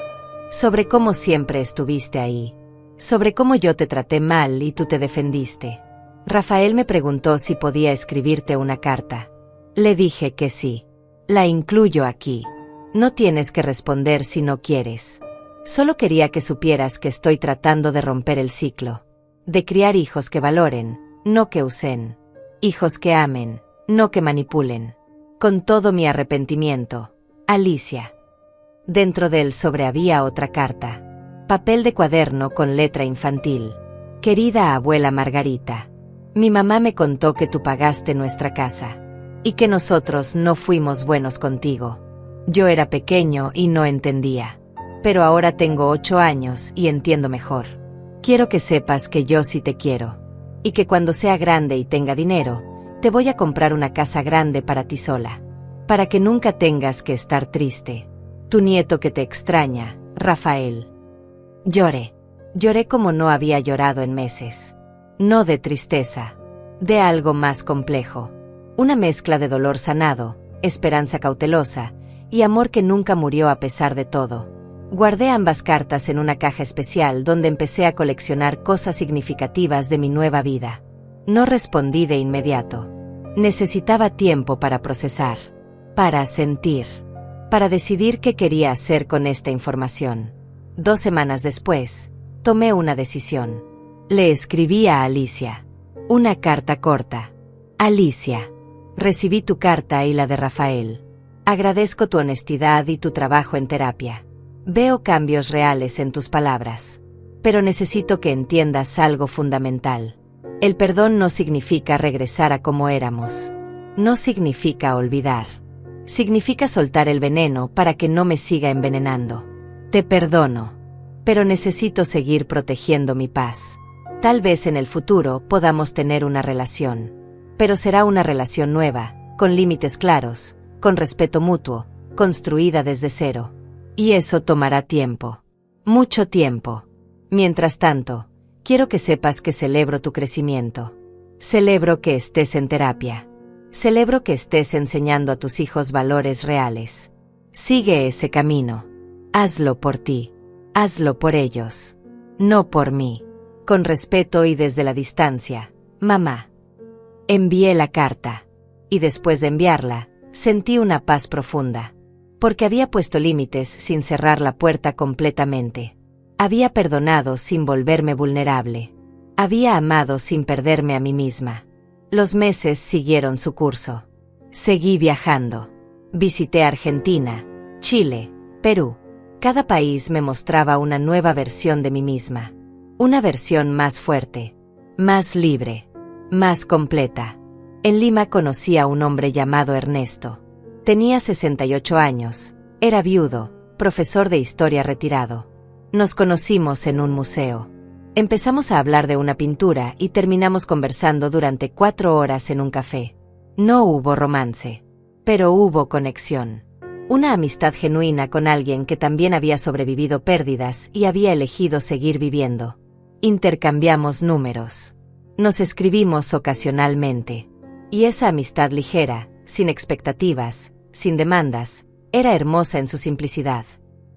sobre cómo siempre estuviste ahí, sobre cómo yo te traté mal y tú te defendiste. Rafael me preguntó si podía escribirte una carta. Le dije que sí. La incluyo aquí. No tienes que responder si no quieres. Solo quería que supieras que estoy tratando de romper el ciclo, de criar hijos que valoren, no que usen, hijos que amen, no que manipulen. Con todo mi arrepentimiento, Alicia. Dentro del sobre había otra carta. Papel de cuaderno con letra infantil. Querida abuela Margarita, mi mamá me contó que tú pagaste nuestra casa, y que nosotros no fuimos buenos contigo. Yo era pequeño y no entendía. Pero ahora tengo 8 años y entiendo mejor. Quiero que sepas que yo sí te quiero. Y que cuando sea grande y tenga dinero, te voy a comprar una casa grande para ti sola. Para que nunca tengas que estar triste. Tu nieto que te extraña, Rafael. Lloré. Lloré como no había llorado en meses. No de tristeza. De algo más complejo. Una mezcla de dolor sanado, esperanza cautelosa, y amor que nunca murió a pesar de todo. Guardé ambas cartas en una caja especial donde empecé a coleccionar cosas significativas de mi nueva vida. No respondí de inmediato. Necesitaba tiempo para procesar, para sentir, para decidir qué quería hacer con esta información. 2 semanas después, tomé una decisión. Le escribí a Alicia. Una carta corta. Alicia, recibí tu carta y la de Rafael. Agradezco tu honestidad y tu trabajo en terapia. Veo cambios reales en tus palabras. Pero necesito que entiendas algo fundamental. El perdón no significa regresar a como éramos. No significa olvidar. Significa soltar el veneno para que no me siga envenenando. Te perdono. Pero necesito seguir protegiendo mi paz. Tal vez en el futuro podamos tener una relación. Pero será una relación nueva, con límites claros, con respeto mutuo, construida desde cero. Y eso tomará tiempo. Mucho tiempo. Mientras tanto, quiero que sepas que celebro tu crecimiento. Celebro que estés en terapia. Celebro que estés enseñando a tus hijos valores reales. Sigue ese camino. Hazlo por ti. Hazlo por ellos. No por mí. Con respeto y desde la distancia, mamá. Envié la carta. Y después de enviarla, sentí una paz profunda. Porque había puesto límites sin cerrar la puerta completamente. Había perdonado sin volverme vulnerable. Había amado sin perderme a mí misma. Los meses siguieron su curso. Seguí viajando. Visité Argentina, Chile, Perú. Cada país me mostraba una nueva versión de mí misma. Una versión más fuerte, más libre, más completa. En Lima conocí a un hombre llamado Ernesto. Tenía 68 años, era viudo, profesor de historia retirado. Nos conocimos en un museo. Empezamos a hablar de una pintura y terminamos conversando durante 4 horas en un café. No hubo romance, pero hubo conexión. Una amistad genuina con alguien que también había sobrevivido pérdidas y había elegido seguir viviendo. Intercambiamos números. Nos escribimos ocasionalmente. Y esa amistad ligera, sin expectativas, sin demandas, era hermosa en su simplicidad.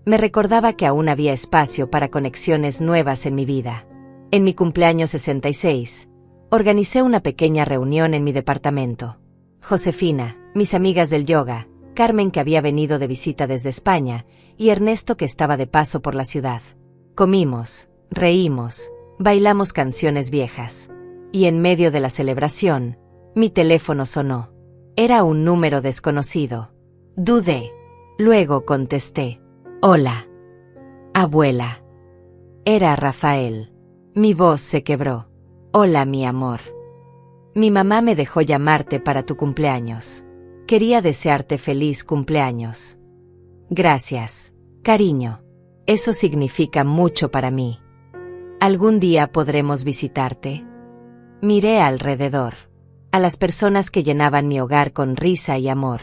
Me recordaba que aún había espacio para conexiones nuevas en mi vida. En mi cumpleaños 66, organicé una pequeña reunión en mi departamento. Josefina, mis amigas del yoga, Carmen que había venido de visita desde España, y Ernesto que estaba de paso por la ciudad. Comimos, reímos, bailamos canciones viejas. Y en medio de la celebración, mi teléfono sonó. Era un número desconocido. Dudé. Luego contesté. Hola. Abuela. Era Rafael. Mi voz se quebró. Hola, mi amor. Mi mamá me dejó llamarte para tu cumpleaños. Quería desearte feliz cumpleaños. Gracias, cariño. Eso significa mucho para mí. ¿Algún día podremos visitarte? Miré alrededor. A las personas que llenaban mi hogar con risa y amor.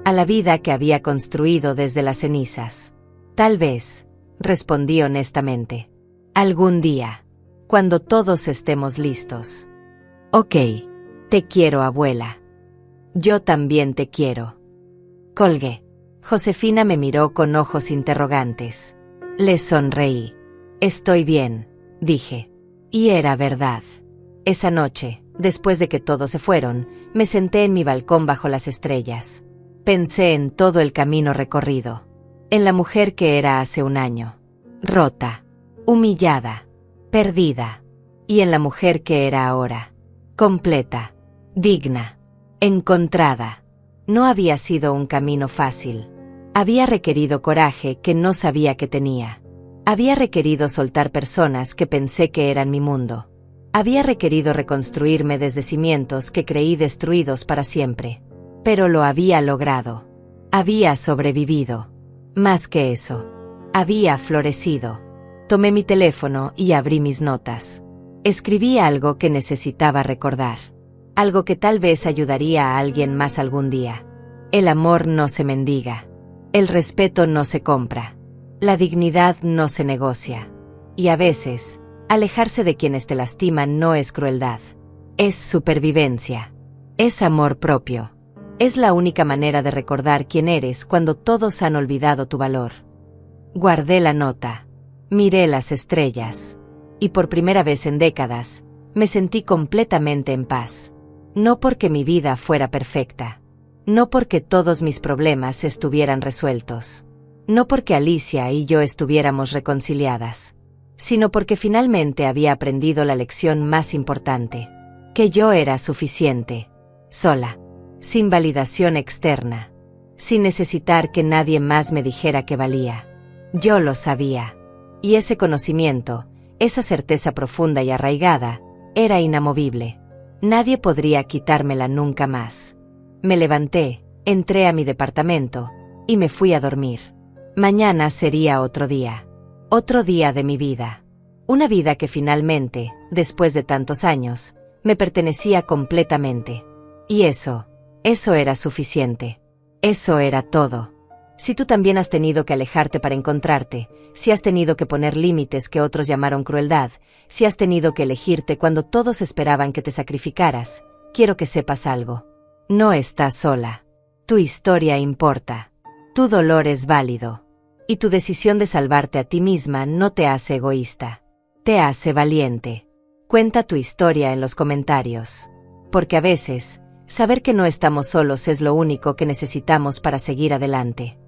A la vida que había construido desde las cenizas. Tal vez, respondí honestamente. Algún día. Cuando todos estemos listos. Ok. Te quiero, abuela. Yo también te quiero. Colgué. Josefina me miró con ojos interrogantes. Le sonreí. Estoy bien, dije. Y era verdad. Esa noche, después de que todos se fueron, me senté en mi balcón bajo las estrellas. Pensé en todo el camino recorrido. En la mujer que era hace un año. Rota. Humillada. Perdida. Y en la mujer que era ahora. Completa. Digna. Encontrada. No había sido un camino fácil. Había requerido coraje que no sabía que tenía. Había requerido soltar personas que pensé que eran mi mundo. Había requerido reconstruirme desde cimientos que creí destruidos para siempre. Pero lo había logrado. Había sobrevivido. Más que eso. Había florecido. Tomé mi teléfono y abrí mis notas. Escribí algo que necesitaba recordar. Algo que tal vez ayudaría a alguien más algún día. El amor no se mendiga. El respeto no se compra. La dignidad no se negocia. Y a veces, alejarse de quienes te lastiman no es crueldad. Es supervivencia. Es amor propio. Es la única manera de recordar quién eres cuando todos han olvidado tu valor. Guardé la nota. Miré las estrellas. Y por primera vez en décadas, me sentí completamente en paz. No porque mi vida fuera perfecta. No porque todos mis problemas estuvieran resueltos. No porque Alicia y yo estuviéramos reconciliadas. Sino porque finalmente había aprendido la lección más importante. Que yo era suficiente. Sola. Sin validación externa. Sin necesitar que nadie más me dijera que valía. Yo lo sabía. Y ese conocimiento, esa certeza profunda y arraigada, era inamovible. Nadie podría quitármela nunca más. Me levanté, entré a mi departamento, y me fui a dormir. Mañana sería otro día. Otro día de mi vida. Una vida que finalmente, después de tantos años, me pertenecía completamente. Y eso era suficiente. Eso era todo. Si tú también has tenido que alejarte para encontrarte, si has tenido que poner límites que otros llamaron crueldad, si has tenido que elegirte cuando todos esperaban que te sacrificaras, quiero que sepas algo. No estás sola. Tu historia importa. Tu dolor es válido. Y tu decisión de salvarte a ti misma no te hace egoísta. Te hace valiente. Cuenta tu historia en los comentarios. Porque a veces, saber que no estamos solos es lo único que necesitamos para seguir adelante.